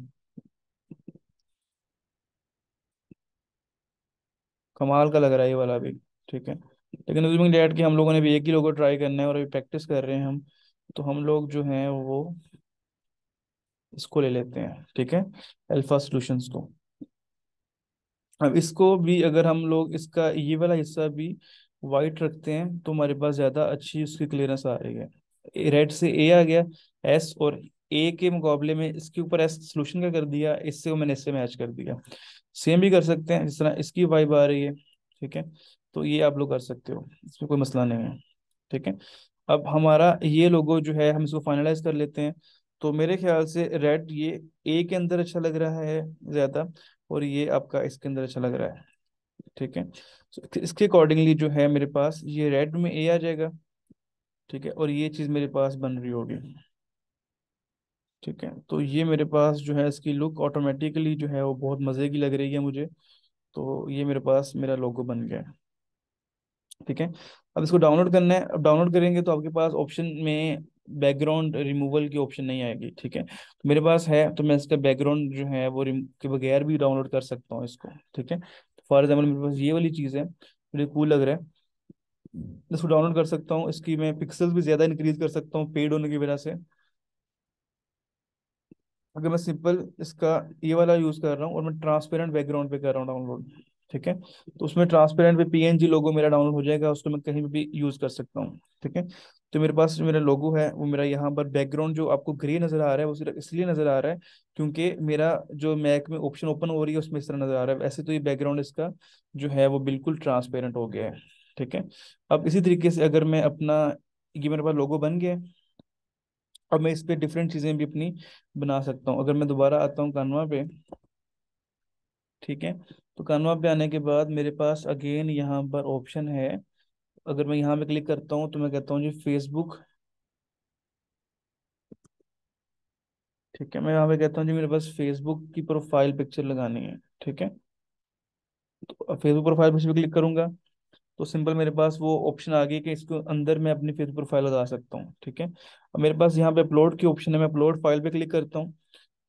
कमाल का लग रहा है ये वाला भी। ठीक है, लेकिन अज्यूमिंग डैट कि हम लोगों ने भी एक ही लोगो ट्राई करना है और अभी प्रैक्टिस कर रहे हैं हम, तो हम लोग जो हैं वो इसको ले लेते हैं। ठीक है, अल्फा सॉल्यूशंस को। अब इसको भी अगर हम लोग इसका ये वाला हिस्सा भी वाइट रखते हैं तो हमारे पास ज़्यादा अच्छी उसकी क्लियरेंस आ रही है। रेड से ए आ गया, एस, और ए के मुकाबले में इसके ऊपर एस सोल्यूशन का कर दिया, इससे को मैंने इससे मैच कर दिया। सेम भी कर सकते हैं, जिस तरह इसकी वाइब आ रही है। ठीक है, तो ये आप लोग कर सकते हो, इसमें कोई मसला नहीं है। ठीक है, अब हमारा ये लोगो जो है हम इसको फाइनलाइज कर लेते हैं। तो मेरे ख्याल से रेड ये ए के अंदर अच्छा लग रहा है ज़्यादा, और ये आपका इसके अंदर अच्छा लग रहा है। ठीक है, तो इसके अकॉर्डिंगली जो है मेरे पास ये रेड में ए आ जाएगा। ठीक है, और ये चीज़ मेरे पास बन रही होगी। ठीक है, तो ये मेरे पास जो है इसकी लुक ऑटोमेटिकली जो है वो बहुत मज़े की लग रही है मुझे। तो ये मेरे पास मेरा लोगो बन गया है। ठीक है, अब इसको डाउनलोड करना है। अब डाउनलोड करेंगे तो आपके पास ऑप्शन में बैकग्राउंड रिमूवल की ऑप्शन नहीं आएगी। ठीक है, तो मेरे पास है, तो मैं इसका बैकग्राउंड जो है वो के बगैर भी डाउनलोड कर सकता हूँ इसको। ठीक है, तो फॉर एग्जाम्पल मेरे पास ये वाली चीज़ है, मुझे कूल लग रहा है, इसको डाउनलोड कर सकता हूँ। इसकी मैं पिक्सल्स भी ज़्यादा इंक्रीज कर सकता हूँ पेड होने की वजह से। अगर मैं सिंपल इसका ये वाला यूज कर रहा हूँ और मैं ट्रांसपेरेंट बैकग्राउंड पे कर रहा हूँ डाउनलोड, ठीक है, तो उसमें ट्रांसपेरेंट पे पीएनजी लोगो मेरा डाउनलोड हो जाएगा, उसको मैं कहीं भी यूज कर सकता हूँ। ठीक है, तो मेरे पास जो मेरा लोगो है वो मेरा यहाँ पर बैकग्राउंड जो आपको ग्रे नजर आ रहा है वो सिर्फ इसलिए नजर आ रहा है क्योंकि मेरा जो मैक में ऑप्शन ओपन हो रही है उसमें इस तरह नजर आ रहा है। वैसे तो ये बैकग्राउंड इसका जो है वो बिल्कुल ट्रांसपेरेंट हो गया है। ठीक है, अब इसी तरीके से अगर मैं अपना, ये मेरे पास लोगो बन गया है, अब मैं इस पे डिफरेंट चीज़ें भी अपनी बना सकता हूँ। अगर मैं दोबारा आता हूँ कानवा पे, ठीक है, तो कानवा पे आने के बाद मेरे पास अगेन यहाँ पर ऑप्शन है। अगर मैं यहाँ पे क्लिक करता हूँ तो मैं कहता हूँ जी फेसबुक। ठीक है, मैं यहाँ पे कहता हूँ जी मेरे पास फेसबुक की प्रोफाइल पिक्चर लगानी है। ठीक है, तो फेसबुक प्रोफाइल पिक्चर पे क्लिक करूंगा तो सिंपल मेरे पास वो ऑप्शन आ गई कि इसको अंदर मैं अपनी फेसबुक प्रोफाइल लगा सकता हूँ। ठीक है, अब मेरे पास यहाँ पे अपलोड की ऑप्शन है, मैं अपलोड फाइल पे क्लिक करता हूँ।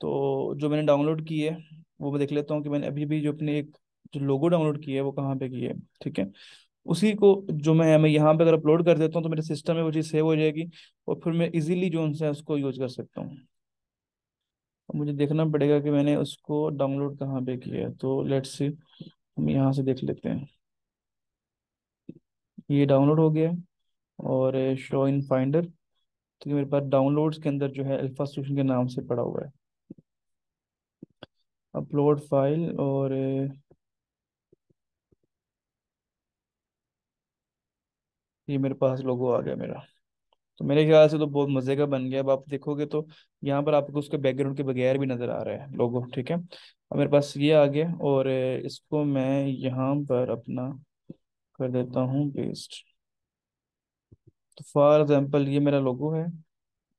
तो जो मैंने डाउनलोड की है वो मैं देख लेता हूँ कि मैंने अभी भी जो अपने एक जो लोगो डाउनलोड की है वो कहाँ पे की है। ठीक है, उसी को जो मैं यहाँ पे अगर अपलोड कर देता हूँ तो मेरे सिस्टम में वो चीज़ सेव हो जाएगी, और फिर मैं इजीली जो उनसे उसको यूज कर सकता हूँ। अब मुझे देखना पड़ेगा कि मैंने उसको डाउनलोड कहाँ पे किया है, तो लेट्स सी, हम यहाँ से देख लेते हैं। ये डाउनलोड हो गया है, और शो इन फाइंडर, तो ये मेरे पास डाउनलोड्स के अंदर जो है अल्फा सोल्यूशन के नाम से पड़ा हुआ है। अपलोड फाइल, और ये मेरे पास लोगो आ गया मेरा। तो मेरे ख्याल से तो बहुत मज़े का बन गया। अब आप देखोगे तो यहाँ पर आपको उसके बैकग्राउंड के बगैर भी नज़र आ रहा है लोगो। ठीक है, अब मेरे पास ये आ गया, और इसको मैं यहाँ पर अपना कर देता हूँ पेस्ट। तो फॉर एग्जाम्पल ये मेरा लोगो है,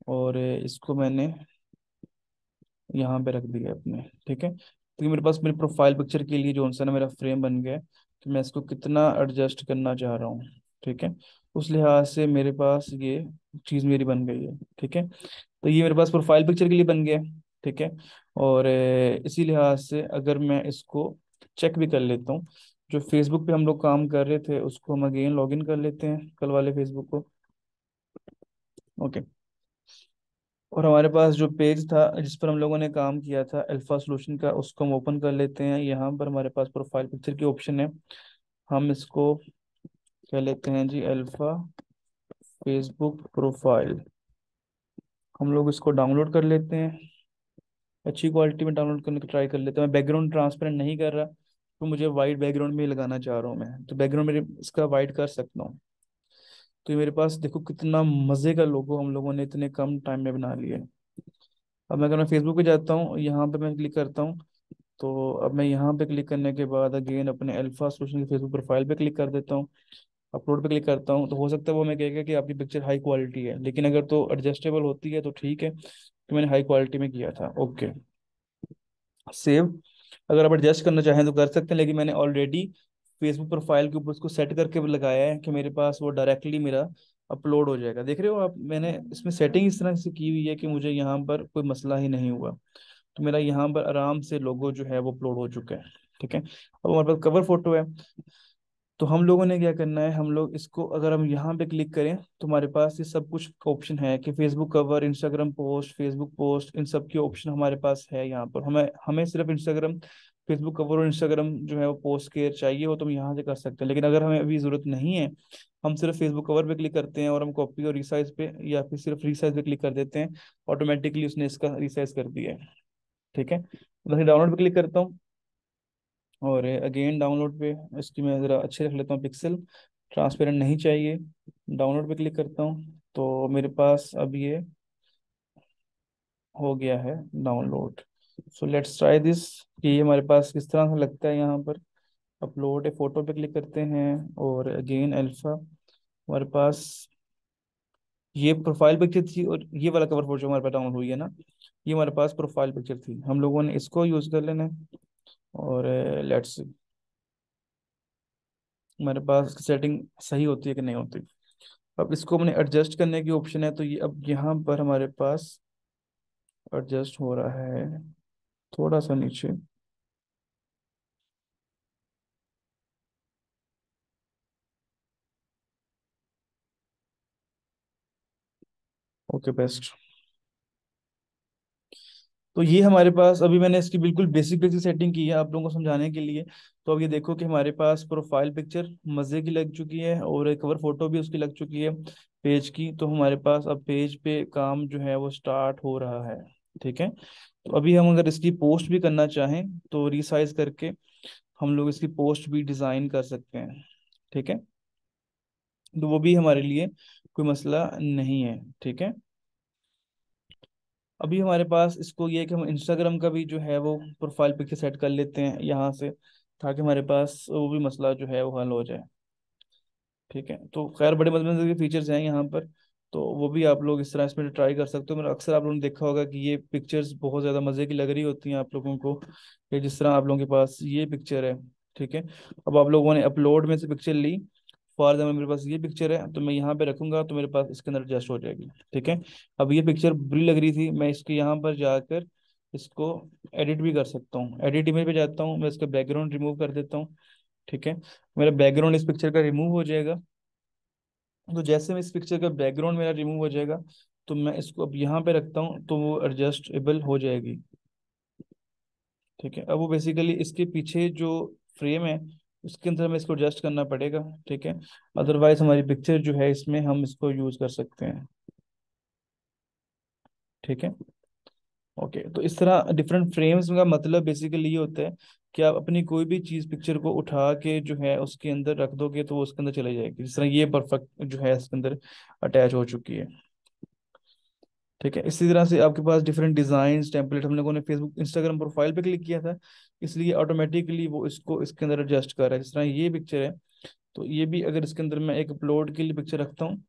और इसको मैंने यहाँ पे रख दिया अपने। ठीक है, तो ये मेरे पास मेरी प्रोफाइल पिक्चर के लिए जो सा ना मेरा फ्रेम बन गया है, कि मैं इसको कितना एडजस्ट करना चाह रहा हूँ। ठीक है, उस लिहाज से मेरे पास ये चीज़ मेरी बन गई है। ठीक है, तो ये मेरे पास प्रोफाइल पिक्चर के लिए बन गया है। ठीक है, और इसी लिहाज से अगर मैं इसको चेक भी कर लेता हूँ, जो फेसबुक पे हम लोग काम कर रहे थे उसको हम अगेन लॉगिन कर लेते हैं, कल वाले फेसबुक को। ओके, और हमारे पास जो पेज था जिस पर हम लोगों ने काम किया था अल्फा सोल्यूशन का, उसको हम ओपन कर लेते हैं। यहाँ पर हमारे पास प्रोफाइल पिक्चर की ऑप्शन है, हम इसको कह लेते हैं जी अल्फा फेसबुक प्रोफाइल। हम लोग इसको डाउनलोड कर लेते हैं, अच्छी क्वालिटी में डाउनलोड करने की ट्राई कर लेते हैं। मैं बैकग्राउंड ट्रांसपेरेंट नहीं कर रहा, तो मुझे वाइट बैकग्राउंड में ही लगाना चाह रहा हूँ मैं, तो बैकग्राउंड मेरे इसका वाइट कर सकता हूँ। तो ये मेरे पास देखो कितना मजे का लोगो हम लोगों ने इतने कम टाइम में बना लिया है। अब मैं अगर मैं फेसबुक पे जाता हूँ, यहाँ पे मैं क्लिक करता हूँ, तो अब मैं यहाँ पे क्लिक करने के बाद अगेन अपने अल्फा सोल्यूशन की फेसबुक प्रोफाइल पे क्लिक कर देता हूँ, अपलोड पे क्लिक करता हूँ। तो हो सकता है वो मैं कहेगा कि आपकी पिक्चर हाई क्वालिटी है, लेकिन अगर तो एडजस्टेबल होती है तो ठीक है, तो मैंने हाई क्वालिटी में किया था। Okay, save. अगर आप एडजस्ट करना चाहें तो कर सकते हैं, लेकिन मैंने ऑलरेडी फेसबुक प्रोफाइल के ऊपर उसको सेट करके लगाया है कि मेरे पास वो डायरेक्टली मेरा अपलोड हो जाएगा। देख रहे हो आप, मैंने इसमें सेटिंग इस तरह से की हुई है कि मुझे यहाँ पर कोई मसला ही नहीं हुआ। तो मेरा यहाँ पर आराम से लोगो जो है वो अपलोड हो चुका है। ठीक है, अब हमारे पास कवर फोटो है, तो हम लोगों ने क्या करना है, हम लोग इसको अगर हम यहाँ पे क्लिक करें तो हमारे पास ये सब कुछ ऑप्शन है कि Facebook cover, Instagram post, Facebook post, इन सब की ऑप्शन हमारे पास है। यहाँ पर हमें हमें सिर्फ इंस्टाग्राम, फेसबुक कवर और इंस्टाग्राम जो है वो पोस्ट के चाहिए हो तो हम यहाँ से कर सकते हैं। लेकिन अगर हमें अभी ज़रूरत नहीं है, हम सिर्फ फेसबुक कवर पे क्लिक करते हैं और हम कॉपी और रिसाइज पे या फिर सिर्फ रिसाइज पे क्लिक कर देते हैं, ऑटोमेटिकली उसने इसका रिसाइज कर दिया है। ठीक है, मैं डाउनलोड पे क्लिक करता हूँ, और अगेन डाउनलोड पे इसकी मैं ज़रा अच्छे रख लेता हूँ पिक्सल, ट्रांसपेरेंट नहीं चाहिए। डाउनलोड पे क्लिक करता हूँ तो मेरे पास अब ये हो गया है download. So let's try this, कि ये हमारे पास किस तरह से लगता है। यहाँ पर अपलोड ए फोटो पे क्लिक करते हैं, और अगेन अल्फा, हमारे पास ये प्रोफाइल पिक्चर थी, और ये वाला कवर फोटो जो हमारे पास डाउनलोड हुई है ना, ये हमारे पास प्रोफाइल पिक्चर थी। हम लोगों ने इसको यूज़ कर लेना है, और लेट्स, हमारे पास सेटिंग सही होती है कि नहीं होती। अब इसको हमने एडजस्ट करने की ऑप्शन है, तो ये अब यहाँ पर हमारे पास एडजस्ट हो रहा है थोड़ा सा नीचे। Okay best. तो ये हमारे पास अभी मैंने इसकी बिल्कुल बेसिक बेसिक सेटिंग की है आप लोगों को समझाने के लिए। तो अब ये देखो कि हमारे पास प्रोफाइल पिक्चर मज़े की लग चुकी है, और एक कवर फोटो भी उसकी लग चुकी है पेज की। तो हमारे पास अब पेज पे काम जो है वो स्टार्ट हो रहा है। ठीक है, तो अभी हम अगर इसकी पोस्ट भी करना चाहें तो रिसाइज करके हम लोग इसकी पोस्ट भी डिज़ाइन कर सकते हैं। ठीक है, तो वो भी हमारे लिए कोई मसला नहीं है। ठीक है, अभी हमारे पास इसको ये है कि हम इंस्टाग्राम का भी जो है वो प्रोफाइल पिक्चर सेट कर लेते हैं यहाँ से, ताकि हमारे पास वो भी मसला जो है वो हल हो जाए। ठीक है, तो खैर बड़े मजे मजे के फीचर्स हैं यहाँ पर, तो वो भी आप लोग इस तरह इसमें ट्राई कर सकते हो। मेरा अक्सर आप लोगों ने देखा होगा कि ये पिक्चर्स बहुत ज़्यादा मज़े की लग रही होती हैं आप लोगों को, कि जिस तरह आप लोगों के पास ये पिक्चर है। ठीक है, अब आप लोगों ने अपलोड में से पिक्चर ली, फॉर एग्जाम्पल मेरे पास ये पिक्चर है, तो मैं यहाँ पे रखूंगा तो मेरे पास इसके अंदर एडजस्ट हो जाएगी। ठीक है, अब ये पिक्चर बुरी लग रही थी, मैं इसके यहाँ पर जाकर इसको एडिट भी कर सकता हूँ। एडिट इमेज पे जाता हूँ, मैं इसका बैकग्राउंड रिमूव कर देता हूँ। ठीक है, मेरा बैकग्राउंड इस पिक्चर का रिमूव हो जाएगा। तो जैसे में इस पिक्चर का बैकग्राउंड मेरा रिमूव हो जाएगा, तो मैं इसको अब यहाँ पे रखता हूँ तो वो एडजस्टेबल हो जाएगी। ठीक है, अब वो बेसिकली इसके पीछे जो फ्रेम है उसके अंदर हमें इसको एडजस्ट करना पड़ेगा। ठीक है, अदरवाइज हमारी पिक्चर जो है इसमें हम इसको यूज कर सकते हैं। ठीक है, ओके, तो इस तरह डिफरेंट फ्रेम्स का मतलब बेसिकली ये होता है कि आप अपनी कोई भी चीज़ पिक्चर को उठा के जो है उसके अंदर रख दोगे तो वो उसके अंदर चले जाएगी। जिस तरह ये परफेक्ट जो है इसके अंदर अटैच हो चुकी है। ठीक है, इसी तरह से आपके पास डिफरेंट डिजाइन टेम्पलेट, हम लोगों ने फेसबुक इंस्टाग्राम प्रोफाइल पे क्लिक किया था, इसलिए ऑटोमेटिकली वो इसको इसके अंदर एडजस्ट कर रहा है। जिस तरह ये पिक्चर है, तो ये भी अगर इसके अंदर मैं एक अपलोड के लिए पिक्चर रखता हूँ,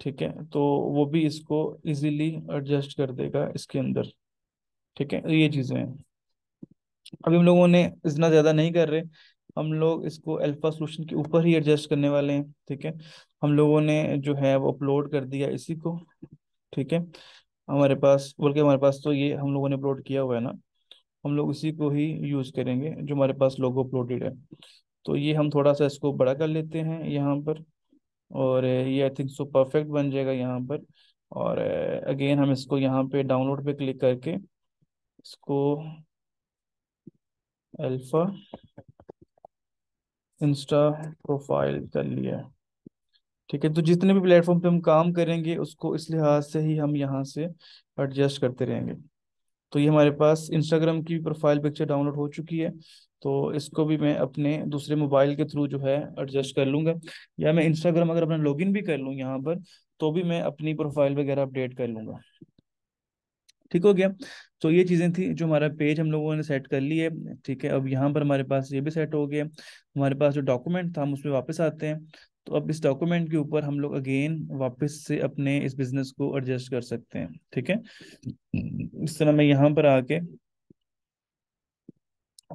ठीक है, तो वो भी इसको इजीली एडजस्ट कर देगा इसके अंदर। ठीक है, तो ये चीज़ें हैं। अभी हम लोगों ने इतना ज़्यादा नहीं कर रहे, हम लोग इसको अल्फा सोल्यूशन के ऊपर ही एडजस्ट करने वाले हैं। ठीक है, हम लोगों ने जो है वो अपलोड कर दिया इसी को। ठीक है, हमारे पास, बल्कि हमारे पास तो ये हम लोगों ने अपलोड किया हुआ है ना, हम लोग उसी को ही यूज करेंगे जो हमारे पास लोगो अपलोडेड है। तो ये हम थोड़ा सा इसको बड़ा कर लेते हैं यहाँ पर, और ये आई थिंक सो परफेक्ट बन जाएगा यहाँ पर। और अगेन हम इसको यहाँ पे डाउनलोड पे क्लिक करके इसको अल्फा इंस्टा प्रोफाइल कर लिया। ठीक है, तो जितने भी प्लेटफॉर्म पे हम काम करेंगे उसको इस लिहाज से ही हम यहाँ से एडजस्ट करते रहेंगे। तो ये हमारे पास इंस्टाग्राम की प्रोफाइल पिक्चर डाउनलोड हो चुकी है। तो इसको भी मैं अपने दूसरे मोबाइल के थ्रू जो है एडजस्ट कर लूंगा, या मैं इंस्टाग्राम अगर अपना लॉगिन भी कर लूँ यहाँ पर, तो भी मैं अपनी प्रोफाइल वगैरह अपडेट कर लूंगा। ठीक हो गया। तो ये चीज़ें थी जो हमारा पेज हम लोगों ने सेट कर ली है। ठीक है, अब यहाँ पर हमारे पास ये भी सेट हो गया। हमारे पास जो डॉक्यूमेंट था हम उसमें वापस आते हैं। तो अब इस डॉक्यूमेंट के ऊपर हम लोग अगेन वापस से अपने इस बिजनेस को एडजस्ट कर सकते हैं। ठीक है, इस तरह मैं यहाँ पर आके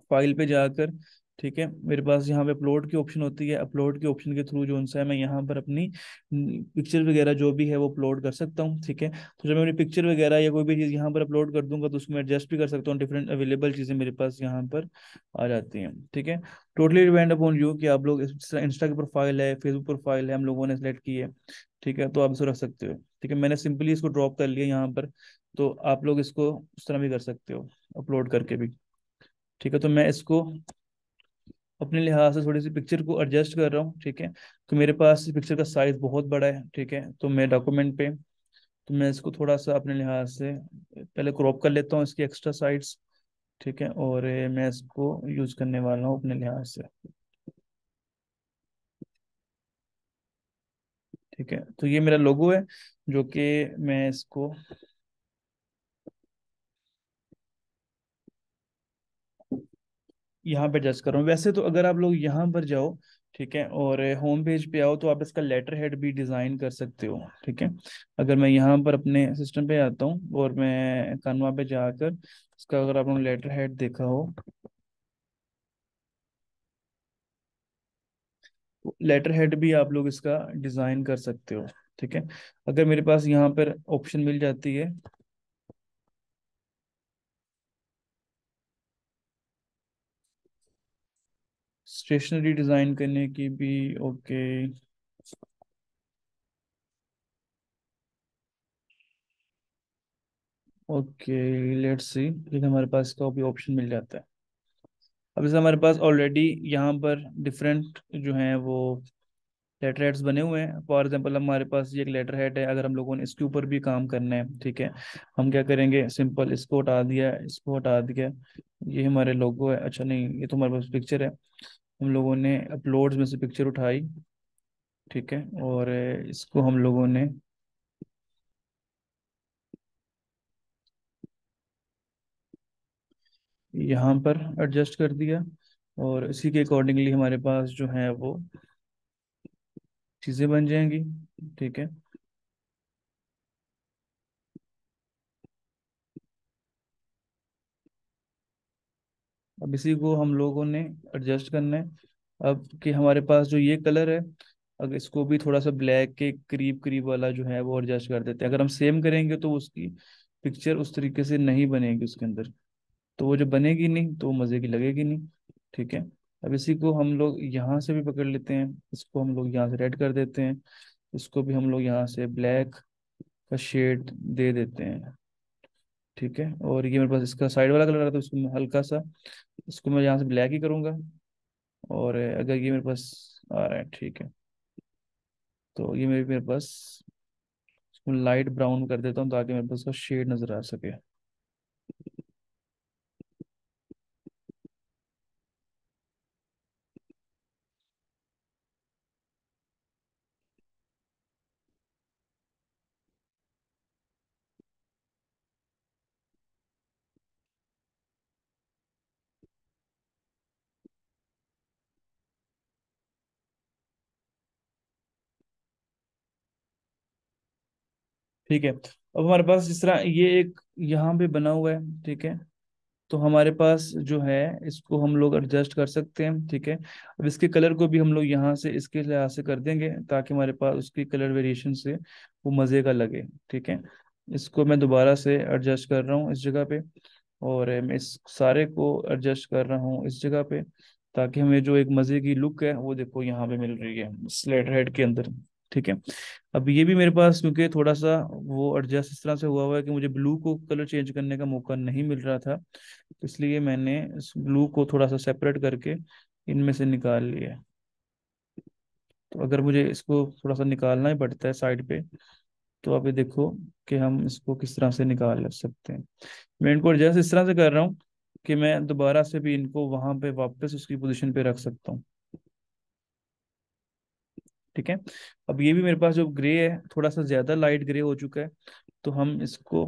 फाइल पे जाकर, ठीक है, मेरे पास यहाँ पे अपलोड की ऑप्शन होती है। अपलोड के ऑप्शन के थ्रू जो उनसे है मैं यहाँ पर अपनी पिक्चर वगैरह जो भी है वो अपलोड कर सकता हूँ। ठीक है, तो जब मैं अपनी पिक्चर वगैरह या कोई भी चीज़ यहाँ पर अपलोड कर दूंगा तो उसमें एडजस्ट भी कर सकता हूँ। डिफरेंट अवेलेबल चीज़ें मेरे पास यहाँ पर आ जाती हैं। ठीक है, टोटली डिपेंड अपॉन यू कि आप लोग इंस्टा की प्रोफाइल है, फेसबुक प्रोफाइल है, हम लोगों ने सेलेक्ट की है। ठीक है, तो आप इसको रख सकते हो। ठीक है, मैंने सिंपली इसको ड्रॉप कर लिया यहाँ पर। तो आप लोग इसको उस तरह भी कर सकते हो, अपलोड करके भी। ठीक है, तो मैं इसको अपने लिहाज से थोड़ी सी पिक्चर को एडजस्ट कर रहा हूँ। ठीक है, तो मेरे पास पिक्चर का साइज बहुत बड़ा है। ठीक है, तो मैं डॉक्यूमेंट पे, तो मैं इसको थोड़ा सा अपने लिहाज से पहले क्रॉप कर लेता हूँ इसकी एक्स्ट्रा साइड्स। ठीक है, और मैं इसको यूज करने वाला हूँ अपने लिहाज से। ठीक है, तो ये मेरा लोगो है जो कि मैं इसको यहाँ पे एडजस्ट कर रहा हूँ। वैसे तो अगर आप लोग यहाँ पर जाओ, ठीक है, और होम पेज पे आओ, तो आप इसका लेटर हेड भी डिज़ाइन कर सकते हो। ठीक है, अगर मैं यहाँ पर अपने सिस्टम पे आता हूँ और मैं कानवा पे जाकर इसका, अगर आप लोगों ने लेटर हेड देखा हो, तो लेटर हेड भी आप लोग इसका डिज़ाइन कर सकते हो। ठीक है, अगर मेरे पास यहाँ पर ऑप्शन मिल जाती है स्टेशनरी डिज़ाइन करने की भी। ओके, ओके, लेट्स सी, लेकिन हमारे पास इसका भी ऑप्शन मिल जाता है। अब जैसे हमारे पास ऑलरेडी यहाँ पर डिफरेंट जो हैं वो लेटर हेड्स बने हुए हैं। फॉर एग्जांपल हमारे पास ये एक लेटर हेड है, अगर हम लोगों ने इसके ऊपर भी काम करना है, ठीक है, हम क्या करेंगे, सिंपल इसको हटा दिया, इसको हटा दिया, ये हमारे लोगो है। अच्छा नहीं, ये तो हमारे पास पिक्चर है, हम लोगों ने अपलोड्स में से पिक्चर उठाई। ठीक है, और इसको हम लोगों ने यहाँ पर एडजस्ट कर दिया, और इसी के अकॉर्डिंगली हमारे पास जो है वो चीज़ें बन जाएंगी। ठीक है, अब इसी को हम लोगों ने एडजस्ट करना है। अब कि हमारे पास जो ये कलर है, अगर इसको भी थोड़ा सा ब्लैक के करीब करीब वाला जो है वो एडजस्ट कर देते हैं। अगर हम सेम करेंगे तो उसकी पिक्चर उस तरीके से नहीं बनेगी उसके अंदर, तो वो जो बनेगी नहीं तो वो मज़े की लगेगी नहीं। ठीक है, अब इसी को हम लोग यहाँ से भी पकड़ लेते हैं, इसको हम लोग यहाँ से रेड कर देते हैं, इसको भी हम लोग यहाँ से ब्लैक का शेड दे देते हैं। ठीक है, और ये मेरे पास इसका साइड वाला कलर आता है, उसको मैं हल्का सा, इसको मैं यहाँ से ब्लैक ही करूँगा। और अगर ये मेरे पास आ रहा है, ठीक है, तो ये मेरे पास इसको लाइट ब्राउन कर देता हूँ ताकि मेरे पास उसका शेड नज़र आ सके। ठीक है, अब हमारे पास जिस तरह ये एक यहाँ पे बना हुआ है, ठीक है, तो हमारे पास जो है इसको हम लोग एडजस्ट कर सकते हैं, ठीक है। अब इसके कलर को भी हम लोग यहाँ से इसके लिहाज से कर देंगे ताकि हमारे पास उसकी कलर वेरिएशन से वो मज़े का लगे, ठीक है। इसको मैं दोबारा से एडजस्ट कर रहा हूँ इस जगह पे, और मैं इस सारे को एडजस्ट कर रहा हूँ इस जगह पे, ताकि हमें जो एक मज़े की लुक है वो देखो यहाँ पे मिल रही है स्लेट हेड के अंदर, ठीक है। अब ये भी मेरे पास क्योंकि थोड़ा सा वो एडजस्ट इस तरह से हुआ हुआ है कि मुझे ब्लू को कलर चेंज करने का मौका नहीं मिल रहा था, तो इसलिए मैंने इस ब्लू को थोड़ा सा सेपरेट करके इनमें से निकाल लिया है। तो अगर मुझे इसको थोड़ा सा निकालना ही पड़ता है साइड पे, तो आप ये देखो कि हम इसको किस तरह से निकाल सकते हैं। मैं इनको एडजस्ट इस तरह से कर रहा हूँ कि मैं दोबारा से भी इनको वहां पे वापस उसकी पोजीशन पे रख सकता हूँ, ठीक है। अब ये भी मेरे पास जो ग्रे है थोड़ा सा ज्यादा लाइट ग्रे हो चुका है, तो हम इसको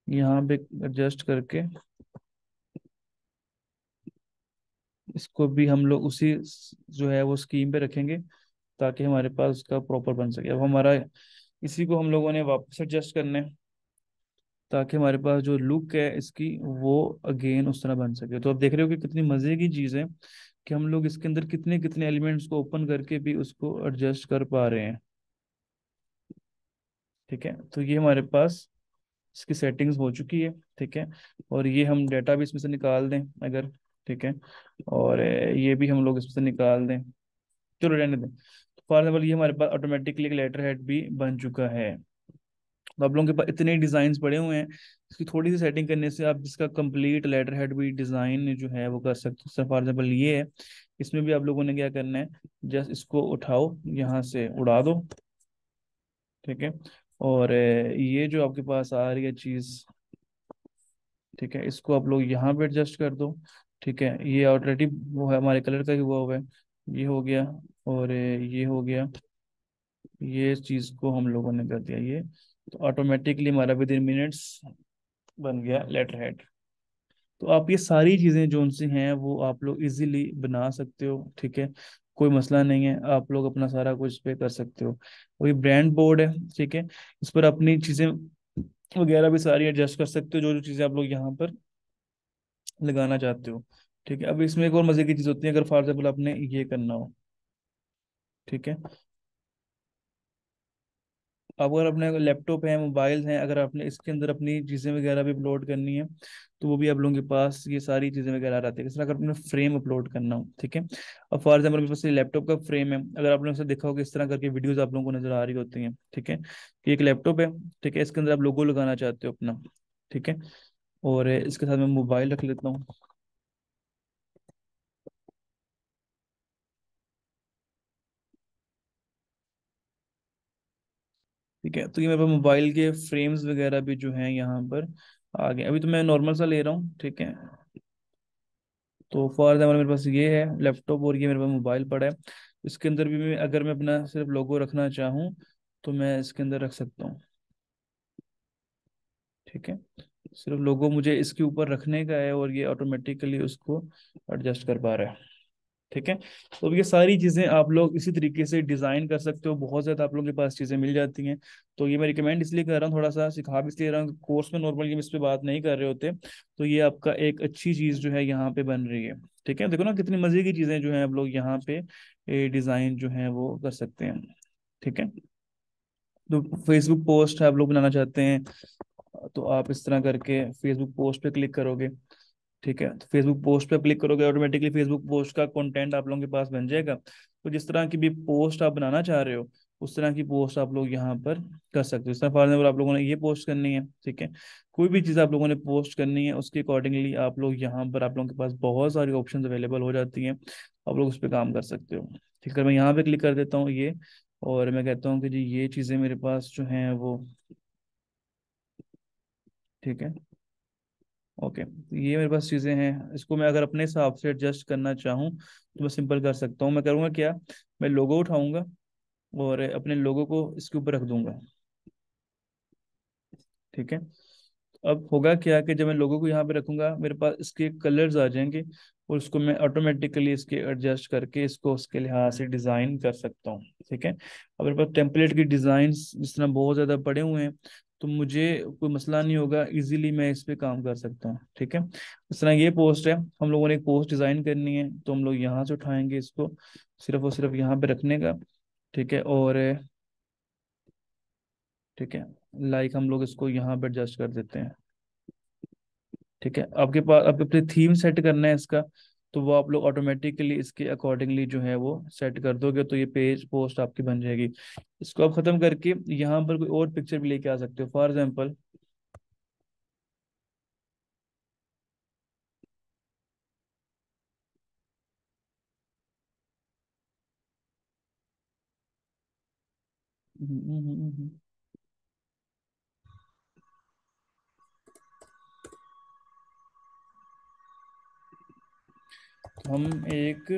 यहाँ पे एडजस्ट करके इसको भी हम लोग उसी जो है वो स्कीम पे रखेंगे ताकि हमारे पास उसका प्रॉपर बन सके। अब हमारा इसी को हम लोगों ने वापस एडजस्ट करना है ताकि हमारे पास जो लुक है इसकी वो अगेन उस तरह बन सके। तो आप देख रहे हो कि कितनी मजे की चीज़ है कि हम लोग इसके अंदर कितने कितने एलिमेंट्स को ओपन करके भी उसको एडजस्ट कर पा रहे हैं, ठीक है। तो ये हमारे पास इसकी सेटिंग्स हो चुकी है, ठीक है। और ये हम डेटा भी इसमें से निकाल दें अगर, ठीक है। और ये भी हम लोग इसमें से निकाल दें, चलो रहने दें। तो फॉर एग्जाम्पल ये हमारे पास ऑटोमेटिकली एक लेटर हेड भी बन चुका है। तो आप लोगों के पास इतने डिजाइन पड़े हुए हैं, इसकी थोड़ी सी सेटिंग करने से आप इसका कंप्लीट लेटर हेड भी डिजाइन जो है वो कर सकते हो। फॉर एग्जाम्पल ये है, इसमें भी आप लोगों ने क्या करना है, जस्ट इसको उठाओ यहाँ से उड़ा दो, ठीक है। और ये जो आपके पास आ रही है चीज, ठीक है, इसको आप लोग यहाँ पे एडजस्ट कर दो, ठीक है। ये ऑलरेडी वो है हमारे कलर का ही हुआ हुआ है, ये हो गया। और ये हो गया, ये चीज को हम लोगों ने कर दिया ये, तो ऑटोमेटिकली हमारा विद इन मिनट्स बन गया लेटर हेड। तो आप ये सारी चीजें जो उनसे हैं वो आप लोग इजीली बना सकते हो, ठीक है। कोई मसला नहीं है, आप लोग अपना सारा कुछ इस पे कर सकते हो। और ये ब्रांड बोर्ड है, ठीक है, इस पर अपनी चीजें वगैरह भी सारी एडजस्ट कर सकते हो, जो जो चीजें आप लोग यहाँ पर लगाना चाहते हो, ठीक है। अब इसमें एक और मजे की चीज होती है, अगर फॉर एग्जाम्पल आपने ये करना हो, ठीक है। अब अगर अपने लैपटॉप है, मोबाइल है, अगर आपने इसके अंदर अपनी चीज़ें वगैरह भी अपलोड करनी है, तो वो भी आप लोगों के पास ये सारी चीज़ें वगैरह रहती है। इस तरह अगर अपने फ्रेम अपलोड करना हो, ठीक है। अब फॉर एग्जाम्पल मेरे पास ये लैपटॉप का फ्रेम है, अगर आप लोगों से देखा होगा इस तरह करके वीडियोस आप लोगों को नजर आ रही होती हैं, ठीक है। कि एक लैपटॉप है, ठीक है, इसके अंदर आप लोगो लगाना चाहते हो अपना, ठीक है। और इसके साथ मैं मोबाइल रख लेता हूँ, ठीक है। तो ये मेरे पास मोबाइल के फ्रेम्स वगैरह भी जो हैं यहाँ पर आ गए। अभी तो मैं नॉर्मल सा ले रहा हूँ, ठीक है। तो फॉर एग्जाम्पल मेरे पास ये है लैपटॉप और ये मेरे पास मोबाइल पड़ा है। इसके अंदर भी मैं अगर मैं अपना सिर्फ लोगो रखना चाहूँ तो मैं इसके अंदर रख सकता हूँ, ठीक है। सिर्फ लोगो मुझे इसके ऊपर रखने का है और ये ऑटोमेटिकली उसको एडजस्ट कर पा रहा है, ठीक है। तो ये सारी चीज़ें आप लोग इसी तरीके से डिज़ाइन कर सकते हो, बहुत ज़्यादा आप लोगों के पास चीज़ें मिल जाती हैं। तो ये मैं रिकमेंड इसलिए कर रहा हूँ, थोड़ा सा सिखा भी इसलिए रहा हूँ, कोर्स में नॉर्मली हम इस पे बात नहीं कर रहे होते। तो ये आपका एक अच्छी चीज़ जो है यहाँ पे बन रही है, ठीक है। देखो ना कितनी मज़े की चीज़ें जो हैं आप लोग यहाँ पे डिज़ाइन जो है वो कर सकते हैं, ठीक है। तो फेसबुक पोस्ट आप लोग बनाना चाहते हैं, तो आप इस तरह करके फेसबुक पोस्ट पे क्लिक करोगे, ठीक है। तो फेसबुक पोस्ट पे क्लिक करोगे, ऑटोमेटिकली फेसबुक पोस्ट का कंटेंट आप लोगों के पास बन जाएगा। तो जिस तरह की भी पोस्ट आप बनाना चाह रहे हो उस तरह की पोस्ट आप लोग यहाँ पर कर सकते हो। इस तरह फॉर एग्जाम्पल आप लोगों ने ये पोस्ट करनी है, ठीक है। कोई भी चीज़ आप लोगों ने पोस्ट करनी है उसके अकॉर्डिंगली आप लोग यहाँ पर आप लोगों के पास बहुत सारी ऑप्शन अवेलेबल हो जाती हैं, आप लोग उस पर काम कर सकते हो, ठीक है। मैं यहाँ पे क्लिक कर देता हूँ ये, और मैं कहता हूँ कि जी ये चीज़ें मेरे पास जो हैं वो, ठीक है, ओके। ये मेरे पास चीज़ें हैं, इसको मैं अगर अपने हिसाब से एडजस्ट करना चाहूँ तो मैं सिंपल कर सकता हूँ। मैं करूँगा क्या, मैं लोगो उठाऊंगा और अपने लोगो को इसके ऊपर रख दूंगा, ठीक है। अब होगा क्या कि जब मैं लोगों को यहाँ पे रखूंगा मेरे पास इसके कलर्स आ जाएंगे, और उसको मैं ऑटोमेटिकली इसके एडजस्ट करके इसको उसके लिहाज से डिज़ाइन कर सकता हूँ, ठीक है। अब मेरे पास टेम्पलेट की डिज़ाइन जिस तरह बहुत ज़्यादा पड़े हुए हैं, तो मुझे कोई मसला नहीं होगा, इजीली मैं इस पे काम कर सकता हूँ। ठीक है, इस तरह ये पोस्ट है, हम लोगों ने एक पोस्ट डिजाइन करनी है, तो हम लोग यहाँ से उठाएंगे इसको, सिर्फ और सिर्फ यहाँ पे रखने का। ठीक है, और ठीक है, लाइक हम लोग इसको यहाँ पे एडजस्ट कर देते हैं। ठीक है, आपके पास आपके अपने थीम सेट करना है इसका, तो वो आप लोग ऑटोमेटिकली इसके अकॉर्डिंगली जो है वो सेट कर दोगे, तो ये पेज पोस्ट आपकी बन जाएगी। इसको आप खत्म करके यहाँ पर कोई और पिक्चर भी लेके आ सकते हो, फॉर एग्जाम्पल। हम एक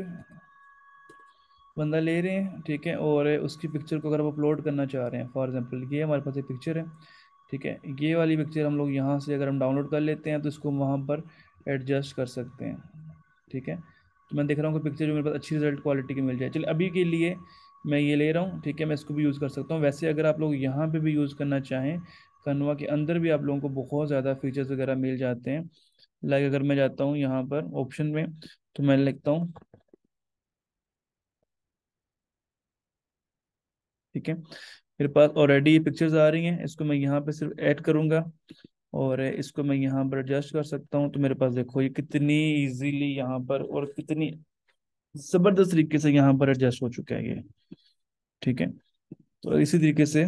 बंदा ले रहे हैं, ठीक है, और उसकी पिक्चर को अगर हम अपलोड करना चाह रहे हैं, फॉर एग्जांपल ये हमारे पास एक पिक्चर है। ठीक है, ये वाली पिक्चर हम लोग यहाँ से अगर हम डाउनलोड कर लेते हैं तो इसको वहाँ पर एडजस्ट कर सकते हैं। ठीक है, तो मैं देख रहा हूँ कि पिक्चर जो मेरे पास अच्छी रिजल्ट क्वालिटी की मिल जाए। चलिए अभी के लिए मैं ये ले रहा हूँ, ठीक है, मैं इसको भी यूज़ कर सकता हूँ। वैसे अगर आप लोग यहाँ पे भी यूज़ करना चाहें, कनवा के अंदर भी आप लोगों को बहुत ज़्यादा फीचर्स वगैरह मिल जाते हैं। लाइक अगर मैं जाता हूँ यहाँ पर ऑप्शन में, तो मैं लिखता हूँ, ठीक है, मेरे पास ऑलरेडी पिक्चर्स आ रही हैं, इसको मैं यहाँ पे सिर्फ ऐड करूँगा, और इसको मैं यहाँ पर एडजस्ट कर सकता हूँ। तो मेरे पास देखो ये कितनी इजीली यहाँ पर और कितनी जबरदस्त तरीके से यहाँ पर एडजस्ट हो चुका है ये। ठीक है, तो इसी तरीके से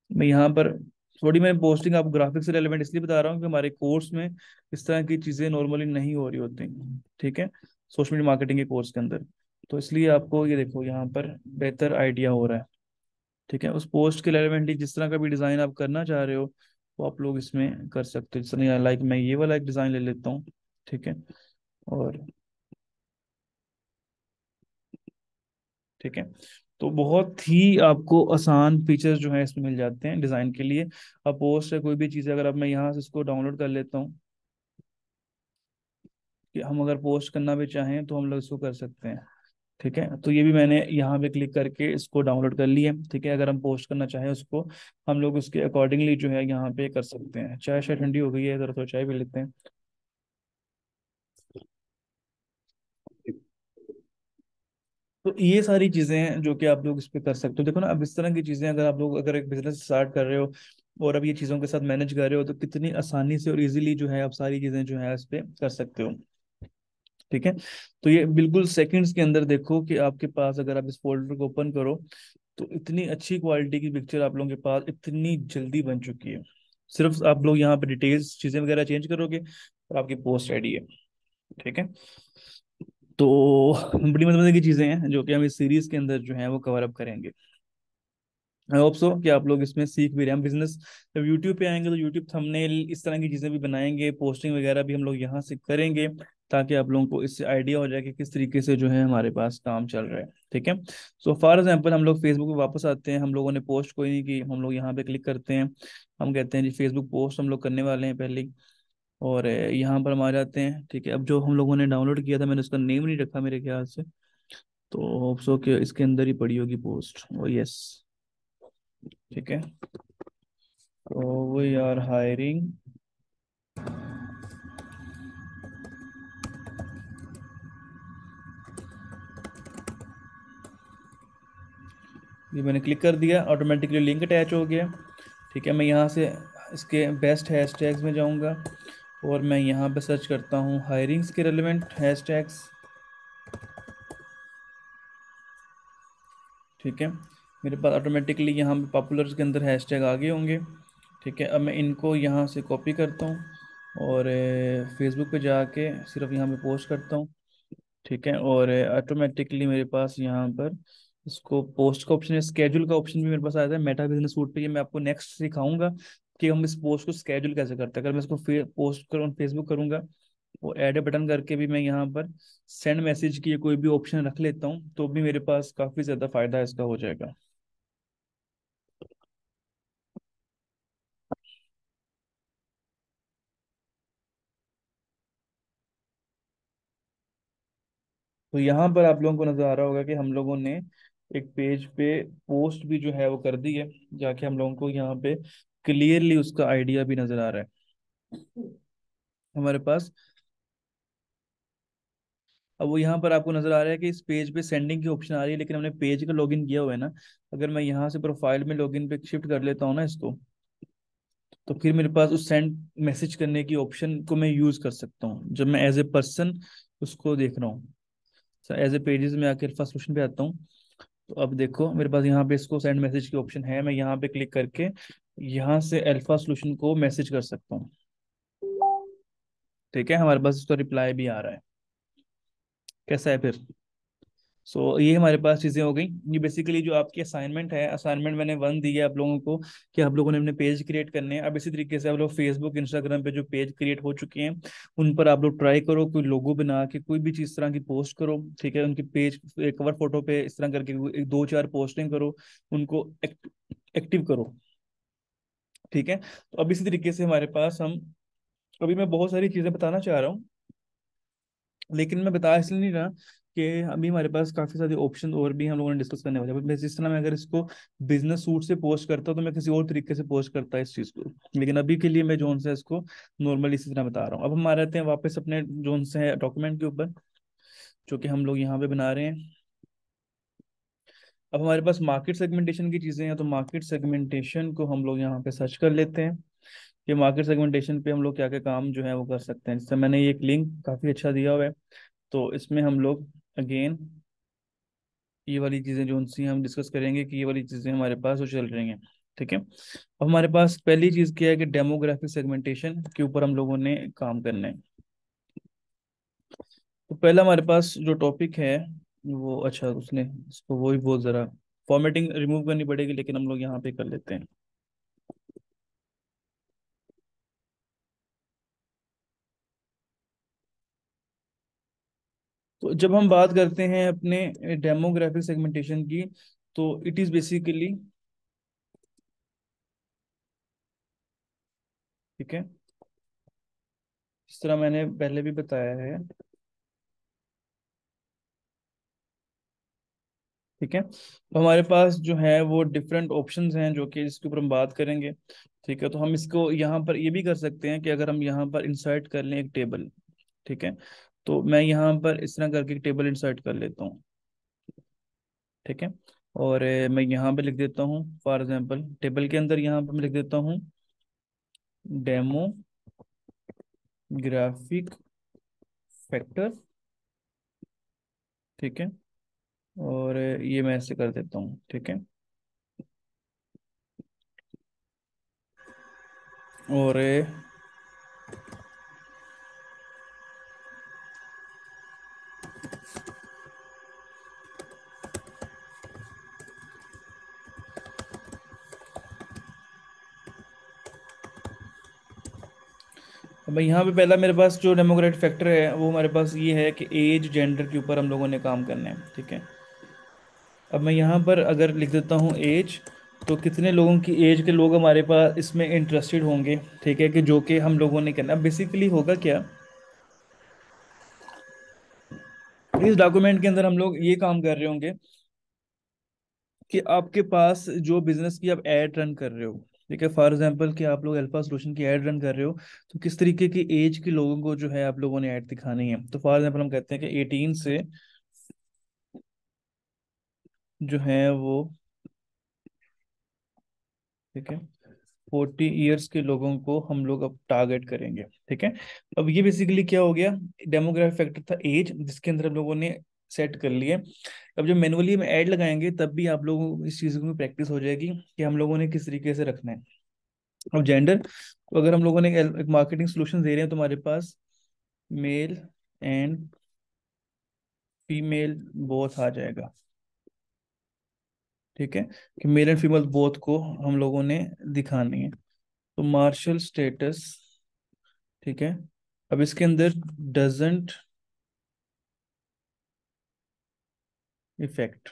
मैं यहाँ पर थोड़ी मैं पोस्टिंग आपको ग्राफिक्स से रेलेवेंट इसलिए बता रहा हूँ कि हमारे कोर्स में इस तरह की चीज़ें नॉर्मली नहीं हो रही होती। ठीक है, सोशल मीडिया मार्केटिंग के कोर्स के अंदर, तो इसलिए आपको ये देखो यहाँ पर बेहतर आइडिया हो रहा है। ठीक है, उस पोस्ट के रेलेवेंटली जिस तरह का भी डिज़ाइन आप करना चाह रहे हो वो आप लोग इसमें कर सकते हो। जिस तरह लाइक मैं ये वाला एक डिज़ाइन ले लेता हूँ। ठीक है, और ठीक है, तो बहुत ही आपको आसान फीचर्स जो है इसमें मिल जाते हैं डिज़ाइन के लिए। अब पोस्ट है कोई भी चीज़, अगर अब मैं यहाँ से इसको डाउनलोड कर लेता हूँ, कि हम अगर पोस्ट करना भी चाहें तो हम लोग इसको कर सकते हैं। ठीक है, तो ये भी मैंने यहाँ पे क्लिक करके इसको डाउनलोड कर लिया। ठीक है, अगर हम पोस्ट करना चाहें उसको, हम लोग उसके अकॉर्डिंगली जो है यहाँ पे कर सकते हैं। चाय शायद ठंडी हो गई है, इधर तो चाय भी लेते हैं। तो ये सारी चीजें हैं जो कि आप लोग इस पे कर सकते हो। देखो ना, अब इस तरह की चीजें अगर आप लोग अगर एक बिजनेस स्टार्ट कर रहे हो और अब ये चीजों के साथ मैनेज कर रहे हो, तो कितनी आसानी से और इजीली जो है आप सारी चीजें जो है इस पे कर सकते हो। ठीक है, तो ये बिल्कुल सेकंड्स के अंदर देखो कि आपके पास अगर आप इस फोल्डर को ओपन करो, तो इतनी अच्छी क्वालिटी की पिक्चर आप लोगों के पास इतनी जल्दी बन चुकी है। सिर्फ आप लोग यहाँ पे डिटेल्स चीजें वगैरह चेंज करोगे और आपकी पोस्ट रेडी है। ठीक है, तो बड़ी मजे की चीजें हैं जो कि हम इस सीरीज के अंदर जो है वो कवर अप करेंगे। आई होप सो कि आप लोग इसमें सीख भी रहे हैं। हम बिजनेस जब यूट्यूब पे आएंगे तो यूट्यूब थंबनेल इस तरह की चीजें भी बनाएंगे, पोस्टिंग वगैरह भी हम लोग यहाँ से करेंगे, ताकि आप लोगों को इससे आइडिया हो जाए कि किस तरीके से जो है हमारे पास काम चल रहा है। ठीक है, सो फॉर एग्जाम्पल हम लोग फेसबुक पे वापस आते हैं, हम लोगों ने पोस्ट कोई नहीं की, हम लोग यहाँ पे क्लिक करते हैं, हम कहते हैं जी फेसबुक पोस्ट हम लोग करने वाले हैं पहले ही, और यहाँ पर हम आ जाते हैं। ठीक है, अब जो हम लोगों ने डाउनलोड किया था मैंने उसका नेम नहीं रखा मेरे ख्याल से, तो होप सो कि इसके अंदर ही पड़ी होगी पोस्ट, ओ यस। ठीक है, तो वी आर हायरिंग, ये मैंने क्लिक कर दिया, ऑटोमेटिकली लिंक अटैच हो गया। ठीक है, मैं यहाँ से इसके बेस्ट हैशटैग्स में जाऊँगा और मैं यहाँ पे सर्च करता हूँ हायरिंग्स के रेलेवेंट हैशटैग्स। ठीक है, मेरे पास ऑटोमेटिकली यहाँ पे पॉपुलर के अंदर हैशटैग आ गए होंगे। ठीक है, अब मैं इनको यहाँ से कॉपी करता हूँ और फेसबुक पे जाके सिर्फ यहाँ पे पोस्ट करता हूँ। ठीक है, और ऑटोमेटिकली मेरे पास यहाँ पर इसको पोस्ट का ऑप्शन है, स्केड्यूल का ऑप्शन भी मेरे पास आया है मेटा बिजनेस सूट पे। ये मैं आपको नेक्स्ट सिखाऊंगा कि हम इस पोस्ट को स्केड्यूल कैसे करते हैं। अगर मैं इसको पोस्ट करूँ फेसबुक करूंगा, वो ऐड बटन करके भी मैं यहाँ पर सेंड मैसेज की कोई भी ऑप्शन रख लेता हूँ, तो भी मेरे पास काफ़ी ज़्यादा फायदा इसका हो जाएगा। तो यहाँ पर आप लोगों को नजर आ रहा होगा कि हम लोगों ने एक पेज पे पोस्ट भी जो है वो कर दी है, जाके हम लोगों को यहाँ पे क्लियरली उसका आइडिया भी नजर आ रहा है हमारे पास। अब वो यहाँ पर आपको नजर आ रहा है कि इस पेज पे सेंडिंग की ऑप्शन आ रही है, लेकिन हमने पेज का लॉगिन किया हुआ है ना। अगर मैं यहाँ से प्रोफाइल में लॉगिन पे शिफ्ट कर लेता हूँ ना इसको, तो फिर मेरे पास उस सेंड मैसेज करने की ऑप्शन को मैं यूज कर सकता हूँ जब मैं एज ए पर्सन उसको देख रहा हूँ। एज ए पेजेस में आकर फर्स्ट क्वेश्चन पे आता हूँ। तो अब देखो मेरे पास यहाँ पे इसको सेंड मैसेज की ऑप्शन है, मैं यहाँ पे क्लिक करके यहाँ से अल्फा सोल्यूशन को मैसेज कर सकता हूँ। ठीक है, हमारे पास इसका रिप्लाई भी आ रहा है। कैसा है फिर? ये हमारे पास चीजें हो गई। ये बेसिकली जो आपकी असाइनमेंट है, असाइनमेंट मैंने वन दी है आप लोगों को कि आप लोगों ने अपने पेज क्रिएट करने हैं। अब इसी तरीके से आप लोग फेसबुक इंस्टाग्राम पे जो पेज क्रिएट हो चुके हैं उन पर आप लोग ट्राई करो, कोई लोगो बना के कोई भी चीज तरह की पोस्ट करो। ठीक है, उनके पेज कवर फोटो पे इस तरह करके एक दो चार पोस्टिंग करो, उनको एक्टिव करो। ठीक है, तो अब इसी तरीके से हमारे पास हम, अभी मैं बहुत सारी चीजें बताना चाह रहा हूँ, लेकिन मैं बता इसलिए नहीं रहा कि अभी हमारे पास काफी सारे ऑप्शन और भी हम लोगों ने डिस्कस करने वाले हैं। मैं जिस तरह मैं अगर इसको बिजनेस सूट से पोस्ट करता हूँ तो मैं किसी और तरीके से पोस्ट करता है इस चीज को, लेकिन अभी के लिए मैं जोन से इसको नॉर्मली इसी तरह बता रहा हूँ। अब हम आ रहे हैं वापस अपने जोन से है डॉक्यूमेंट के ऊपर, जो कि हम लोग यहाँ पे बना रहे हैं। अब हमारे पास मार्केट सेगमेंटेशन की चीजें हैं, तो मार्केट सेगमेंटेशन को हम लोग यहाँ पे सर्च कर लेते हैं कि मार्केट सेगमेंटेशन पे हम लोग क्या क्या काम जो है वो कर सकते हैं। जिससे मैंने ये एक लिंक काफी अच्छा दिया हुआ है, तो इसमें हम लोग अगेन ये वाली चीजें जो सी हम डिस्कस करेंगे कि ये वाली चीजें हमारे पास जो चल रही हैं। ठीक है, अब हमारे पास पहली चीज क्या है कि डेमोग्राफिक सेगमेंटेशन के ऊपर हम लोगों ने काम करना है। तो पहला हमारे पास जो टॉपिक है वो, अच्छा उसने इसको वही बहुत जरा फॉर्मेटिंग रिमूव करनी पड़ेगी, लेकिन हम लोग यहाँ पे कर लेते हैं। तो जब हम बात करते हैं अपने डेमोग्राफिक सेगमेंटेशन की, तो इट इज बेसिकली, ठीक है, इस तरह मैंने पहले भी बताया है। ठीक है, तो हमारे पास जो है वो डिफरेंट ऑप्शंस हैं जो कि इसके ऊपर हम बात करेंगे। ठीक है, तो हम इसको यहाँ पर ये भी कर सकते हैं कि अगर हम यहाँ पर इंसर्ट कर लें एक टेबल। ठीक है, तो मैं यहाँ पर इस तरह करके एक टेबल इंसर्ट कर लेता हूँ। ठीक है, और मैं यहाँ पे लिख देता हूँ फॉर एग्जांपल टेबल के अंदर यहाँ पे मैं लिख देता हूँ डेमोग्राफिक फैक्टर। ठीक है, और ये मैं ऐसे कर देता हूँ। ठीक है, और अब यहाँ पे पहला मेरे पास जो डेमोग्राफिक फैक्टर है वो हमारे पास ये है कि एज जेंडर के ऊपर हम लोगों ने काम करना है। ठीक है, अब मैं यहाँ पर अगर लिख देता हूँ एज, तो कितने लोगों की एज के लोग हमारे पास इसमें इंटरेस्टेड होंगे। ठीक है, कि जो कि हम लोगों ने करना बेसिकली होगा क्या, इस डॉक्यूमेंट के अंदर हम लोग ये काम कर रहे होंगे कि आपके पास जो बिजनेस की आप एड रन कर रहे हो। ठीक है, फॉर एग्जांपल कि आप लोग अल्फा सोल्यूशन की एड रन कर रहे हो, तो किस तरीके की एज के लोगों को जो है आप लोगों ने ऐड दिखानी है। तो फॉर एग्जांपल हम कहते हैं कि 18 से जो है वो, ठीक है, 40 ईयर्स के लोगों को हम लोग अब टारगेट करेंगे। ठीक है, अब ये बेसिकली क्या हो गया, डेमोग्राफिक फैक्टर था एज, जिसके अंदर हम लोगों ने सेट कर लिए। अब जब मैनुअली हम ऐड लगाएंगे तब भी आप लोगों को इस चीज़ की प्रैक्टिस हो जाएगी कि हम लोगों ने किस तरीके से रखना है। अब जेंडर, तो अगर हम लोगों ने एक मार्केटिंग सोल्यूशन दे रहे हैं तो हमारे पास मेल एंड फीमेल बोथ आ जाएगा। ठीक है, कि मेल एंड फीमेल बोथ को हम लोगों ने दिखानी है। तो मार्शल स्टेटस, ठीक है, अब इसके अंदर डजेंट इफेक्ट।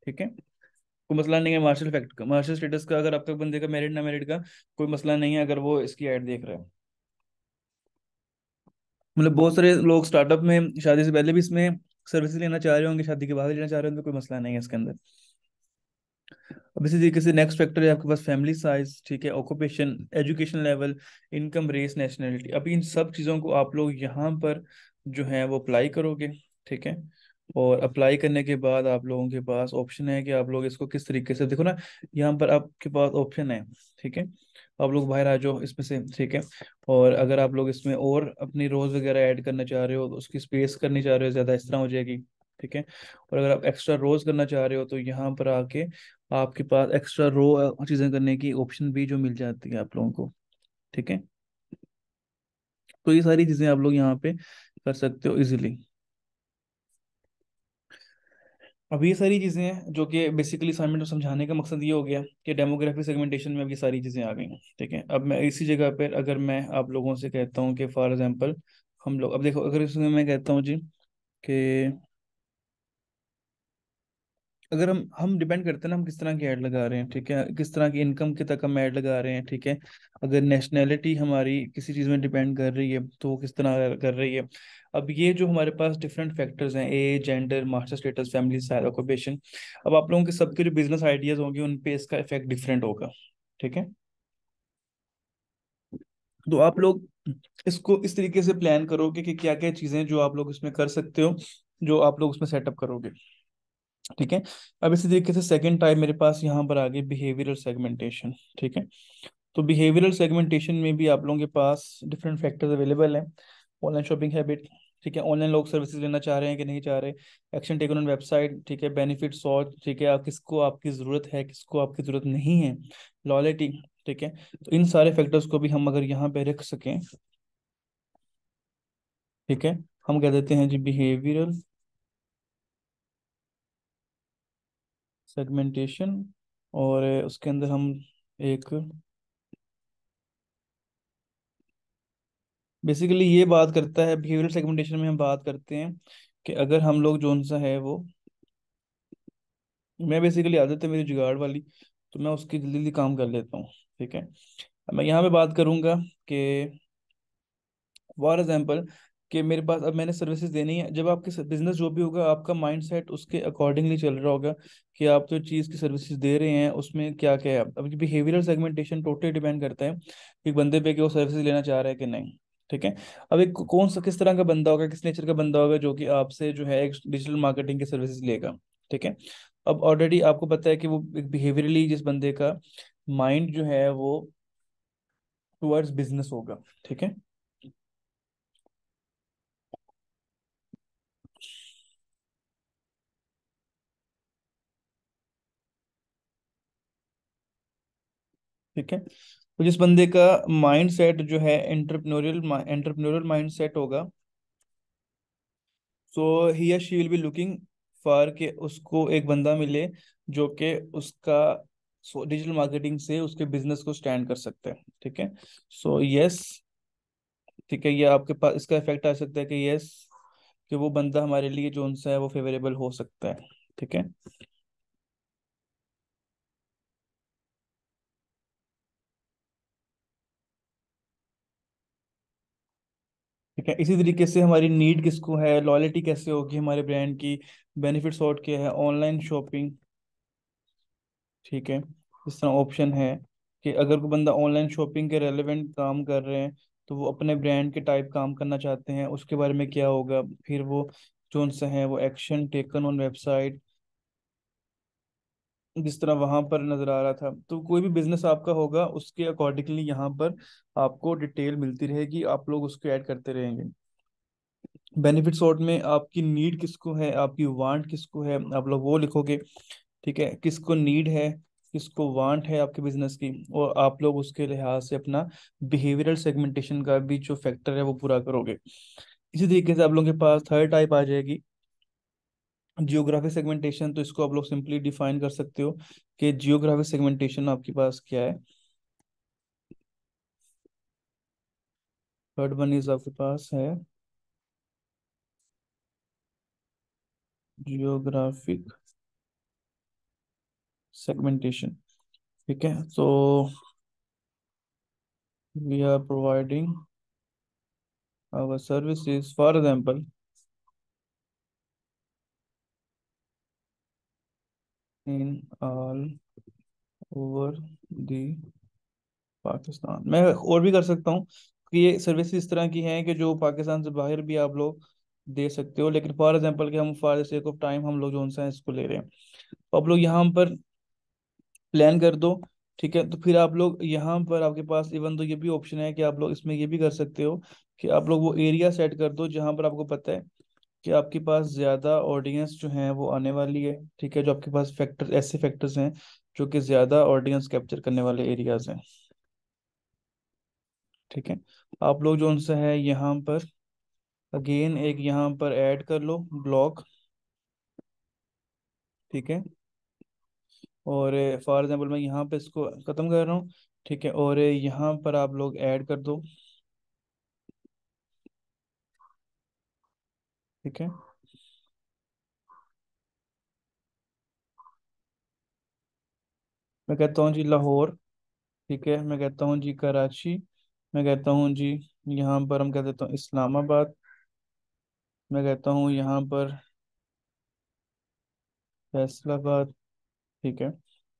ठीक है, कोई मसला नहीं है मार्शल इफेक्ट का, मार्शल स्टेटस का, अगर आपका बंदे का मैरिड ना मैरिड का कोई मसला नहीं है अगर वो इसकी ऐड देख रहा है। मतलब बहुत सारे लोग स्टार्टअप में शादी से पहले भी इसमें सर्विस लेना चाह रहे होंगे, शादी के बाद लेना चाह रहे होंगे, कोई मसला नहीं है इसके अंदर। अब इसी तरीके से नेक्स्ट फैक्टर है आपके पास फैमिली साइज, ठीक है, occupation, education level, income, race, nationality. अब इन सब चीज़ों को आप लोग यहाँ पर जो है वो अप्लाई करोगे, ठीक है। और अप्लाई करने के बाद आप लोगों के पास ऑप्शन है कि आप लोग इसको किस तरीके से, देखो ना, यहाँ पर आपके पास ऑप्शन है, ठीक है। आप लोग बाहर आ जाओ इसमें से, ठीक है। और अगर आप लोग इसमें और अपनी रोज वगैरह ऐड करना चाह रहे हो तो उसकी स्पेस करनी चाह रहे हो ज़्यादा, इस तरह हो जाएगी, ठीक है। और अगर आप एक्स्ट्रा रोज करना चाह रहे हो तो यहाँ पर आके आपके पास एक्स्ट्रा रो चीजें करने की ऑप्शन भी जो मिल जाती है आप लोगों को, ठीक है। तो ये सारी चीजें आप लोग यहाँ पे कर सकते हो इजीली। अब ये सारी चीजें हैं जो कि बेसिकली असाइनमेंट में समझाने का मकसद ये हो गया कि डेमोग्राफिक सेगमेंटेशन में अब ये सारी चीजें आ गई हैं, ठीक है। अब मैं इसी जगह पर अगर मैं आप लोगों से कहता हूँ कि फॉर एग्जांपल हम लोग, अब देखो, अगर इसमें मैं कहता हूँ जी कि अगर हम डिपेंड करते हैं ना, हम किस तरह की ऐड लगा रहे हैं, ठीक है, किस तरह की इनकम के तक हम ऐड लगा रहे हैं, ठीक है। अगर नेशनैलिटी हमारी किसी चीज़ में डिपेंड कर रही है तो वो किस तरह कर रही है। अब ये जो हमारे पास डिफरेंट फैक्टर्स हैं, age, gender, master status, family size, occupation, अब आप लोगों के सबके जो बिजनेस आइडियाज होंगे उन पे इसका इफेक्ट डिफरेंट होगा, ठीक है। तो आप लोग इसको इस तरीके से प्लान करोगे कि क्या क्या चीज़ें जो आप लोग इसमें कर सकते हो, जो आप लोग उसमें सेटअप करोगे, ठीक है। अब इसी तरीके से सेकंड टाइप मेरे पास यहाँ पर आ गई बिहेवियरल सेगमेंटेशन, ठीक है। तो बिहेवियरल सेगमेंटेशन में भी आप लोगों के पास डिफरेंट फैक्टर्स अवेलेबल हैं। ऑनलाइन शॉपिंग हैबिट, ठीक है, ऑनलाइन लोग सर्विसेज लेना चाह रहे हैं कि नहीं चाह रहे, एक्शन टेकन ऑन वेबसाइट, ठीक है, बेनिफिट सॉर्ट, ठीक है, आप किसको आपकी ज़रूरत है, किसको आपकी ज़रूरत नहीं है, लॉयल्टी, ठीक है। तो इन सारे फैक्टर्स को भी हम अगर यहाँ पे रख सकें, ठीक है, हम कह देते हैं जी बिहेवियरल सेगमेंटेशन। और उसके अंदर हम एक बेसिकली ये बात करता है, बिहेवियरल सेगमेंटेशन में हम बात करते हैं कि अगर हम लोग जोन सा है वो, मैं बेसिकली आदत है मेरी जुगाड़ वाली, तो मैं उसकी जल्दी जल्दी काम कर लेता हूँ, ठीक है। अब मैं यहाँ पे बात करूंगा कि फॉर एग्जाम्पल कि मेरे पास अब मैंने सर्विसेज देनी है, जब आपके बिजनेस जो भी होगा आपका माइंडसेट उसके अकॉर्डिंगली चल रहा होगा कि आप जो चीज़ की सर्विसेज दे रहे हैं उसमें क्या क्या है। अब बिहेवियरल सेगमेंटेशन टोटली डिपेंड करता है एक बंदे पे कि वो सर्विसेज लेना चाह रहा है कि नहीं, ठीक है। अब एक कौन सा किस तरह का बंदा होगा, किस नेचर का बंदा होगा जो कि आपसे जो है एक डिजिटल मार्केटिंग की सर्विसेज लेगा, ठीक है। अब ऑलरेडी आपको पता है कि वो एक बिहेवियरली जिस बंदे का माइंड जो है वो टुवर्ड्स बिजनेस होगा, ठीक है। ठीक है, तो जिस बंदे का माइंड सेट जो है एंटरप्रेन्योरियल माइंड सेट होगा, सो ही या she will be looking for के उसको एक बंदा मिले जो कि उसका डिजिटल मार्केटिंग से उसके बिजनेस को स्टैंड कर सकता है, ठीक है। सो यस, ठीक है, ये आपके पास इसका इफेक्ट आ सकता है कि यस, कि वो बंदा हमारे लिए जो सा है वो फेवरेबल हो सकता है, ठीक है। ठीक है, इसी तरीके से हमारी नीड किसको है, लॉयल्टी कैसे होगी हमारे ब्रांड की, बेनिफिट सॉर्ट क्या है, ऑनलाइन शॉपिंग, ठीक है। इस तरह ऑप्शन है कि अगर कोई बंदा ऑनलाइन शॉपिंग के रेलेवेंट काम कर रहे हैं तो वो अपने ब्रांड के टाइप काम करना चाहते हैं, उसके बारे में क्या होगा, फिर वो जोन सा है वो एक्शन टेकन ऑन वेबसाइट, जिस तरह वहां पर नजर आ रहा था। तो कोई भी बिजनेस आपका होगा उसके अकॉर्डिंगली यहाँ पर आपको डिटेल मिलती रहेगी, आप लोग उसको ऐड करते रहेंगे। बेनिफिट सॉर्ट में आपकी नीड किसको है, आपकी वांट किसको है, आप लोग वो लिखोगे, ठीक है, किसको नीड है, किसको वांट है आपके बिजनेस की, और आप लोग उसके लिहाज से अपना बिहेवियरल सेगमेंटेशन का भी जो फैक्टर है वो पूरा करोगे। इसी तरीके से आप लोगों के पास थर्ड टाइप आ जाएगी जियोग्राफिक सेगमेंटेशन। तो इसको आप लोग सिंपली डिफाइन कर सकते हो कि जियोग्राफिक सेगमेंटेशन आपके पास क्या है। थर्ड वन इज आपके पास है जियोग्राफिक सेगमेंटेशन, ठीक है। तो we are providing our services, for example, in all over the Pakistan. मैं और भी कर सकता हूँ कि ये सर्विस इस तरह की हैं कि जो पाकिस्तान से बाहर भी आप लोग दे सकते हो, लेकिन फॉर एग्जांपल कि हम for the sake of time हम लोग जो सा इसको ले रहे हैं, तो आप लोग यहाँ पर प्लान कर दो। ठीक है, तो फिर आप लोग यहाँ पर आपके पास इवन तो ये भी ऑप्शन है कि आप लोग इसमें ये भी कर सकते हो कि आप लोग वो एरिया सेट कर दो जहाँ पर आपको पता है कि आपके पास ज़्यादा ऑडियंस जो है वो आने वाली है। ठीक है, जो आपके पास फैक्टर ऐसे फैक्टर्स हैं जो कि ज़्यादा ऑडियंस कैप्चर करने वाले एरियाज हैं। ठीक है, आप लोग जो उनसे है यहाँ पर अगेन एक यहाँ पर ऐड कर लो ब्लॉक। ठीक है, और फॉर एग्जांपल मैं यहाँ पे इसको ख़त्म कर रहा हूँ। ठीक है, और यहाँ पर आप लोग ऐड कर दो। ठीक है, मैं कहता हूँ जी लाहौर। ठीक है, मैं कहता हूँ जी कराची। मैं कहता हूँ जी यहाँ पर हम कह देता हूँ इस्लामाबाद। मैं कहता हूँ यहाँ पर फैसलाबाद। ठीक है,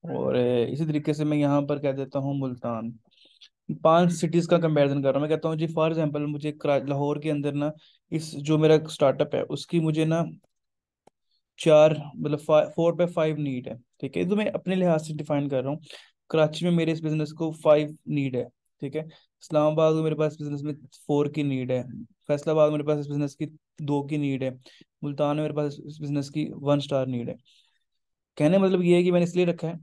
और इसी तरीके से मैं यहाँ पर कह देता हूँ मुल्तान। 5 सिटीज का कंपैरिजन कर रहा हूँ। मैं कहता हूँ जी फॉर एग्जांपल मुझे लाहौर के अंदर ना इस जो मेरा स्टार्टअप है उसकी मुझे ना 4 मतलब 4 पे 5 नीड है। ठीक है, ये तो मैं अपने लिहाज से डिफाइन कर रहा हूँ। कराची में मेरे इस बिजनेस को 5 नीड है। ठीक है, इस्लामाबाद में मेरे पास बिजनेस में 4 की नीड है। फैसलाबाद में मेरे पास इस बिजनेस की 2 की नीड है। मुल्तान में मेरे पास इस बिजनेस की 1 स्टार नीड है। कहने का मतलब ये है कि मैंने इसलिए रखा है,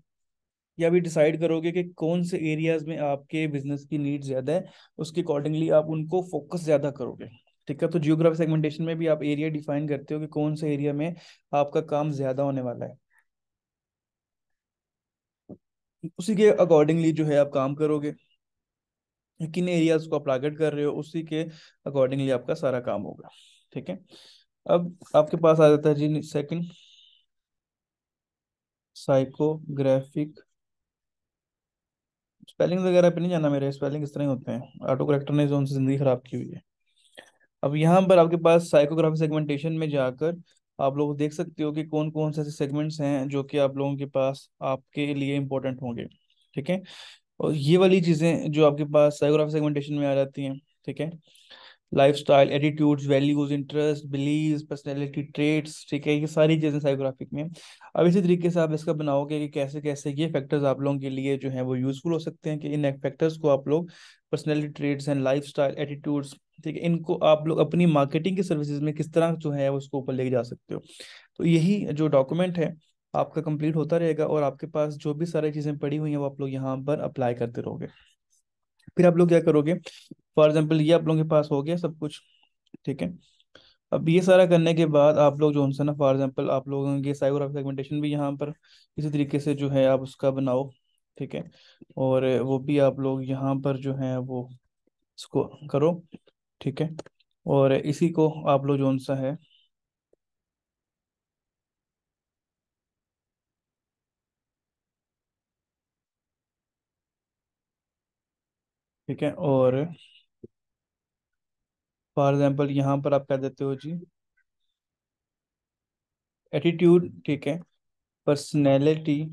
या अभी डिसाइड करोगे कि कौन से एरियाज में आपके बिजनेस की नीड ज्यादा है, उसके अकॉर्डिंगली आप उनको फोकस ज्यादा करोगे। ठीक है, तो जियोग्राफी सेगमेंटेशन में भी आप एरिया डिफाइन करते हो कि कौन से एरिया में आपका काम ज्यादा होने वाला है, उसी के अकॉर्डिंगली जो है आप काम करोगे। किन एरियाज को आप टारगेट कर रहे हो उसी के अकॉर्डिंगली आपका सारा काम होगा। ठीक है, अब आपके पास आ जाता है जी सेकंड, साइकोग्राफिक। स्पेलिंग वगैरह पे नहीं जाना, मेरे स्पेलिंग इस तरह ही होते हैं, ऑटो करेक्टर ने जो उनसे जिंदगी खराब की हुई है। अब यहाँ पर आपके पास साइकोग्राफी सेगमेंटेशन में जाकर आप लोग देख सकते हो कि कौन कौन से ऐसे सेगमेंट्स हैं जो कि आप लोगों के पास आपके लिए इंपॉर्टेंट होंगे। ठीक है, और ये वाली चीज़ें जो आपके पास साइकोग्राफी सेगमेंटेशन में आ जाती हैं। ठीक है, lifestyle, attitudes, values, interest, beliefs, personality traits. ठीक है, ये सारी चीज़ें साइकोग्राफिक में। अब इसी तरीके से आप इसका बनाओगे कि कैसे कैसे ये फैक्टर्स आप लोगों के लिए जो है वो यूजफुल हो सकते हैं, कि इन फैक्टर्स को आप लोग personality traits and lifestyle attitudes, ठीक है, इनको आप लोग अपनी मार्केटिंग की सर्विसेज में किस तरह जो है उसको ऊपर लेके जा सकते हो। तो यही जो डॉक्यूमेंट है आपका कंप्लीट होता रहेगा, और आपके पास जो भी सारी चीज़ें पड़ी हुई हैं वो आप लोग यहाँ पर अप्लाई करते रहोगे। फिर आप लोग क्या करोगे, फॉर एग्जाम्पल ये आप लोगों के पास हो गया सब कुछ। ठीक है, अब ये सारा करने के बाद आप लोग जो उनसे ना फॉर एग्जांपल आप लोगों के साइकोग्राफिक सेगमेंटेशन भी यहाँ पर इसी तरीके से जो है आप उसका बनाओ। ठीक है, और वो भी आप लोग यहाँ पर जो है वो इसको करो। ठीक है, और इसी को आप लोग जो सा है। ठीक है, और फॉर एग्जांपल यहाँ पर आप कह देते हो जी एटीट्यूड। ठीक है, पर्सनैलिटी,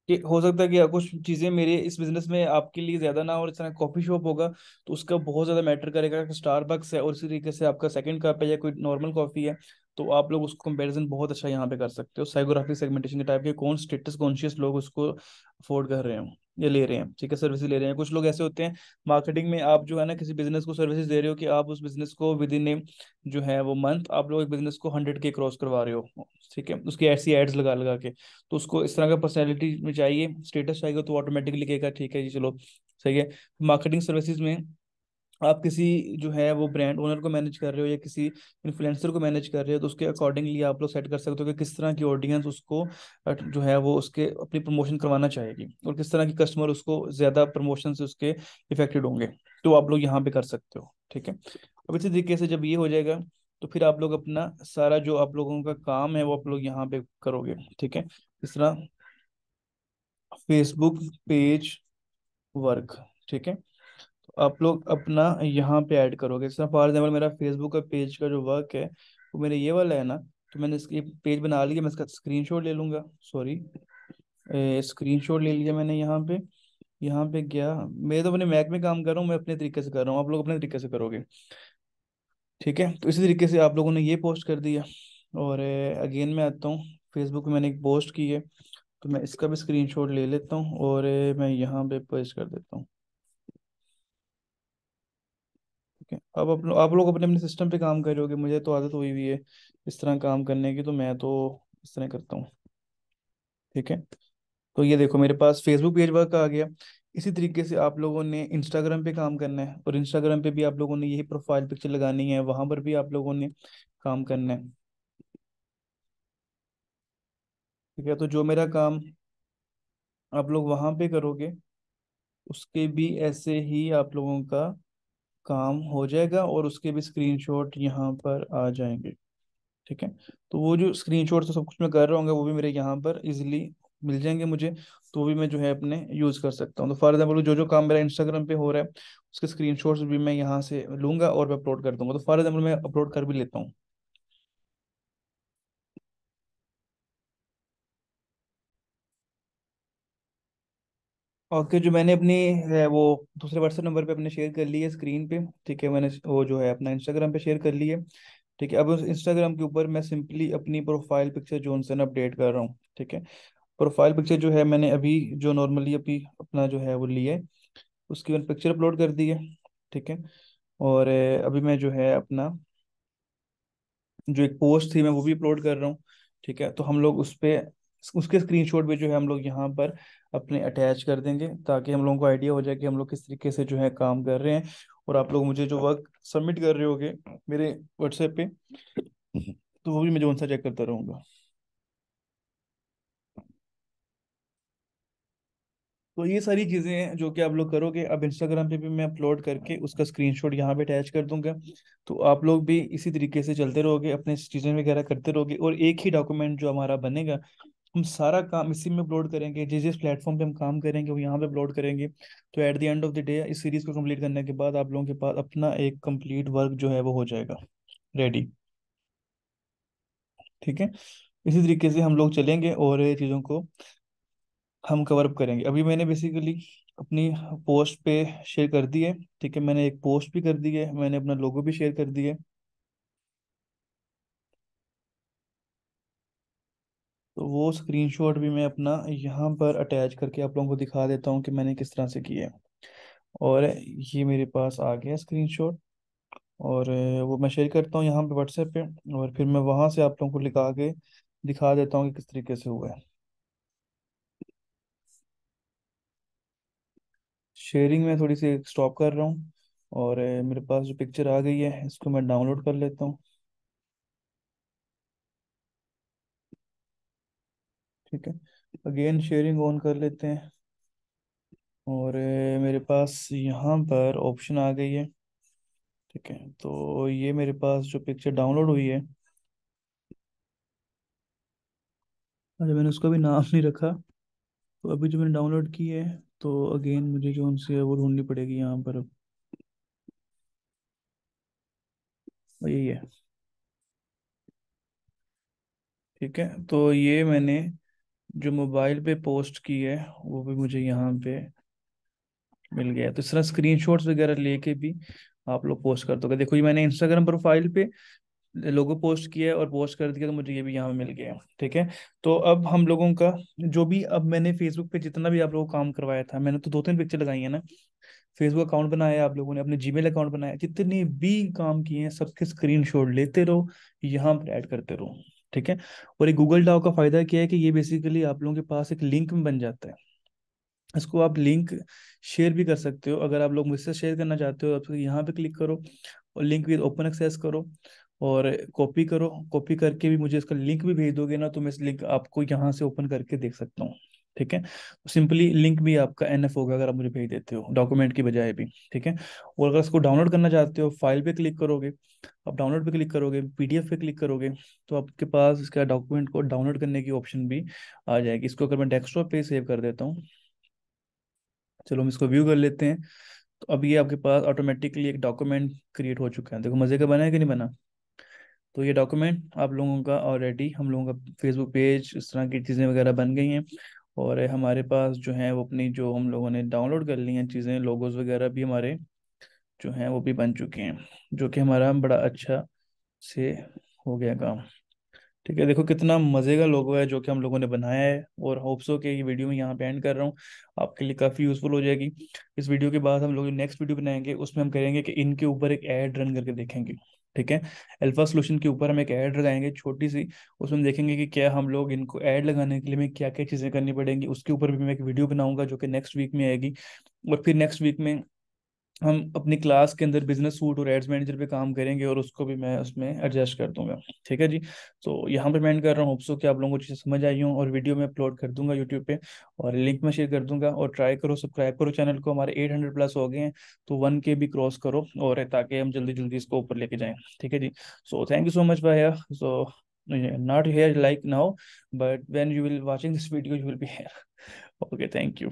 कि हो सकता है कि कुछ चीजें मेरे इस बिजनेस में आपके लिए ज्यादा ना हो, और इस तरह कॉफी शॉप होगा तो उसका बहुत ज्यादा मैटर करेगा कि स्टारबक्स है और इसी तरीके से आपका सेकंड कप है या कोई नॉर्मल कॉफी है। तो आप लोग उसको कंपैरिजन बहुत अच्छा यहाँ पे कर सकते हो साइकोग्राफिक सेगमेंटेशन के टाइप के, कौन स्टेटस कॉन्शियस लोग उसको अफोर्ड कर रहे हैं या ले रहे हैं। ठीक है, सर्विसेज ले रहे हैं। कुछ लोग ऐसे होते हैं मार्केटिंग में, आप जो है ना किसी बिजनेस को सर्विसेज दे रहे हो कि आप उस बिजनेस को विद इन ए जो है वो मंथ आप लोग एक बिजनेस को 100K क्रॉस करवा रहे हो। ठीक है, उसकी ऐसी एड्स लगा लगा के, तो उसको इस तरह का पर्सनैलिटी में चाहिए, स्टेटस चाहिए, तो ऑटोमेटिकली लिखेगा ठीक है जी चलो सही है। मार्केटिंग सर्विसेज में आप किसी जो है वो ब्रांड ओनर को मैनेज कर रहे हो या किसी इन्फ्लुएंसर को मैनेज कर रहे हो, तो उसके अकॉर्डिंगली आप लोग सेट कर सकते हो कि किस तरह की ऑडियंस उसको जो है वो उसके अपनी प्रमोशन करवाना चाहेगी, और किस तरह की कस्टमर उसको ज्यादा प्रमोशन से उसके इफेक्टेड होंगे, तो आप लोग यहाँ पे कर सकते हो। ठीक है, अब इसी तरीके से जब ये हो जाएगा तो फिर आप लोग अपना सारा जो आप लोगों का काम है वो आप लोग यहाँ पे करोगे। ठीक है, इस तरह फेसबुक पेज वर्क। ठीक है, तो आप लोग अपना यहाँ पे ऐड करोगे। जैसे फॉर एग्जाम्पल मेरा फेसबुक का पेज का जो वर्क है वो मेरे ये वाला है ना, तो मैंने इसकी पेज बना लिया, मैं इसका स्क्रीनशॉट ले लूंगा। सॉरी, स्क्रीनशॉट ले लिया मैंने यहाँ पे गया। मैं तो अपने मैक में काम कर रहा हूँ, मैं अपने तरीके से कर रहा हूँ, आप लोग अपने तरीके से करोगे। ठीक है, तो इसी तरीके से आप लोगों ने ये पोस्ट कर दिया। और अगेन मैं आता हूँ, फेसबुक पे मैंने एक पोस्ट की है, तो मैं इसका भी स्क्रीनशॉट ले लेता हूँ और मैं यहाँ पे पेस्ट कर देता हूँ। ठीक है, अब आप लोग अपने अपने सिस्टम पे काम कर रहे होगे, मुझे तो आदत हुई हुई है इस तरह काम करने की, तो मैं तो इस तरह करता हूँ। ठीक है, तो ये देखो मेरे पास फेसबुक पेज वर्क आ गया। इसी तरीके से आप लोगों ने इंस्टाग्राम पे काम करना है, और इंस्टाग्राम पे भी आप लोगों ने यही प्रोफाइल पिक्चर लगानी है, वहां पर भी आप लोगों ने काम करना है। ठीक है, तो जो मेरा काम आप लोग वहां पे करोगे, उसके भी ऐसे ही आप लोगों का काम हो जाएगा, और उसके भी स्क्रीनशॉट यहाँ पर आ जाएंगे। ठीक है, तो वो जो स्क्रीनशॉट तो सब कुछ मैं कर रहा हूँ वो भी मेरे यहाँ पर इजीली मिल जाएंगे मुझे, तो भी मैं जो है अपने यूज़ कर सकता हूँ। तो फॉर एग्जाम्पल जो जो काम मेरा इंस्टाग्राम पे हो रहा है, उसके स्क्रीनशॉट्स भी मैं यहाँ से लूंगा और मैं अपलोड कर दूंगा। तो फॉर एग्जाम्पल मैं अपलोड कर भी लेता हूँ। ओके, जो मैंने अपनी है वो दूसरे व्हाट्सएप नंबर पे अपने शेयर कर ली है स्क्रीन पे। ठीक है, मैंने वो जो है अपना इंस्टाग्राम पे शेयर कर ली है। ठीक है, अब उस इंस्टाग्राम के ऊपर मैं सिंपली अपनी प्रोफाइल पिक्चर जॉनसन अपडेट कर रहा हूँ। ठीक है, प्रोफाइल पिक्चर जो है मैंने अभी जो नॉर्मली अभी अपना जो है वो लिया है, उसकी मैंने पिक्चर अपलोड कर दी है। ठीक है, और अभी मैं जो है अपना जो एक पोस्ट थी मैं वो भी अपलोड कर रहा हूँ। ठीक है, तो हम लोग उस पे उसके स्क्रीनशॉट भी जो है हम लोग यहाँ पर अपने अटैच कर देंगे, ताकि हम लोगों को आइडिया हो जाए कि हम लोग किस तरीके से जो है काम कर रहे हैं। और आप लोग मुझे जो वर्क सबमिट कर रहे होगे मेरे व्हाट्सएप पे, तो वो भी मैं जो सा चेक करता रहूँगा। तो ये सारी चीज़ें हैं जो कि आप लोग करोगे। अब इंस्टाग्राम पे भी मैं अपलोड करके उसका स्क्रीनशॉट यहाँ पे अटैच कर दूंगा। तो आप लोग भी इसी तरीके से चलते रहोगे, अपने चीज़ें वगैरह करते रहोगे, और एक ही डॉक्यूमेंट जो हमारा बनेगा, हम सारा काम इसी में अपलोड करेंगे। जिस जिस प्लेटफॉर्म पे हम काम करेंगे वो यहाँ पे अपलोड करेंगे। तो at the end of the day इस सीरीज को कंप्लीट करने के बाद आप लोगों के पास अपना एक कंप्लीट वर्क जो है वो हो जाएगा रेडी। ठीक है, इसी तरीके से हम लोग चलेंगे और ये चीज़ों को हम कवर अप करेंगे। अभी मैंने बेसिकली अपनी पोस्ट पे शेयर कर दी है। ठीक है, मैंने एक पोस्ट भी कर दी है, मैंने अपना लोगो भी शेयर कर दिया है। तो वो स्क्रीनशॉट भी मैं अपना यहाँ पर अटैच करके आप लोगों को दिखा देता हूँ कि मैंने किस तरह से किया है। और ये मेरे पास आ गया स्क्रीनशॉट, और वो मैं शेयर करता हूँ यहाँ पे व्हाट्सएप पे, और फिर मैं वहाँ से आप लोगों को लिखा के दिखा देता हूँ कि किस तरीके से हुआ है। शेयरिंग में थोड़ी सी स्टॉप कर रहा हूँ, और मेरे पास जो पिक्चर आ गई है इसको मैं डाउनलोड कर लेता हूँ। ठीक है, अगेन शेयरिंग ऑन कर लेते हैं, और मेरे पास यहाँ पर ऑप्शन आ गई है। ठीक है, तो ये मेरे पास जो पिक्चर डाउनलोड हुई है, अरे मैंने उसका भी नाम नहीं रखा। तो अभी जो मैंने डाउनलोड की है, तो अगेन मुझे जो उनसे है वो ढूंढनी पड़ेगी यहाँ पर अब। और यही है। ठीक है, तो ये मैंने जो मोबाइल पे पोस्ट की है वो भी मुझे यहाँ पे मिल गया। तो इस तरह स्क्रीनशॉट्स वगैरह लेके भी आप लोग पोस्ट कर दोगे। देखो ये मैंने इंस्टाग्राम प्रोफाइल पे लोगो पोस्ट किया है और पोस्ट कर दिया, तो मुझे ये भी यहाँ मिल गया। ठीक है, तो अब हम लोगों का जो भी अब मैंने फेसबुक पे जितना भी आप लोगों को काम करवाया था, मैंने तो 2-3 पिक्चर लगाई है ना, फेसबुक अकाउंट बनाया, आप लोगों ने अपने जीमेल अकाउंट बनाया, जितने भी काम किए हैं सबके स्क्रीनशॉट लेते रहो, यहाँ पर ऐड करते रहो। ठीक है, और ये गूगल डॉक का फायदा क्या है कि ये बेसिकली आप लोगों के पास एक लिंक में बन जाता है। इसको आप लिंक शेयर भी कर सकते हो, अगर आप लोग मुझसे शेयर करना चाहते हो तो यहाँ पे क्लिक करो और लिंक विद ओपन एक्सेस करो, और कॉपी करो। कॉपी करके भी मुझे इसका लिंक भी भेज दोगे ना, तो मैं इस लिंक आपको यहाँ से ओपन करके देख सकता हूँ। ठीक है, तो सिंपली लिंक भी आपका एनएफ होगा अगर आप मुझे भेज देते हो डॉक्यूमेंट की बजाय भी। ठीक है, और अगर इसको डाउनलोड करना चाहते हो, फाइल पे क्लिक करोगे, आप डाउनलोड पे क्लिक करोगे, पीडीएफ पे क्लिक करोगे, तो आपके पास इसका डॉक्यूमेंट को डाउनलोड करने की ऑप्शन भी आ जाएगी। इसको अगर मैं डेस्कटॉप पे सेव कर देता हूँ, चलो हम इसको व्यू कर लेते हैं। तो अब ये आपके पास ऑटोमेटिकली एक डॉक्यूमेंट क्रिएट हो चुका है। देखो मजे का बना है कि नहीं बना। तो ये डॉक्यूमेंट आप लोगों का ऑलरेडी, हम लोगों का फेसबुक पेज, इस तरह की चीज़ें वगैरह बन गई हैं। और हमारे पास जो है वो अपनी, जो हम लोगों ने डाउनलोड कर ली हैं चीज़ें, लोगोस वगैरह भी हमारे जो हैं वो भी बन चुके हैं, जो कि हमारा बड़ा अच्छा से हो गया काम। ठीक है, देखो कितना मज़े का लोगो है जो कि हम लोगों ने बनाया है। और होप सो कि ये वीडियो मैं यहाँ पे एंड कर रहा हूँ, आपके लिए काफ़ी यूज़फुल हो जाएगी। इस वीडियो के बाद हम लोग नेक्स्ट वीडियो बनाएंगे, उसमें हम करेंगे कि इनके ऊपर एक ऐड रन करके देखेंगे। ठीक है, अल्फा सोल्यूशन के ऊपर हम एक ऐड लगाएंगे छोटी सी, उसमें हम देखेंगे कि क्या हम लोग इनको ऐड लगाने के लिए हमें क्या क्या चीज़ें करनी पड़ेंगी। उसके ऊपर भी मैं एक वीडियो बनाऊंगा जो कि नेक्स्ट वीक में आएगी। और फिर नेक्स्ट वीक में हम अपनी क्लास के अंदर बिजनेस सूट और एड्स मैनेजर पे काम करेंगे, और उसको भी मैं उसमें एडजस्ट कर दूंगा। ठीक है जी। तो यहाँ पे मैं end कर रहा हूँ, होप सो कि आप लोगों को चीज़ें समझ आई हूँ, और वीडियो में अपलोड कर दूंगा यूट्यूब पे, और लिंक में शेयर कर दूंगा। और ट्राई करो, सब्सक्राइब करो चैनल को, हमारे 800 प्लस हो गए हैं, तो 1K भी क्रॉस करो, और ताकि हम जल्दी जल्दी इसको ऊपर लेके जाएं। ठीक है जी। So thank you so much भैया। So not here like now, but when you will watching this video you will be here. Okay, thank you.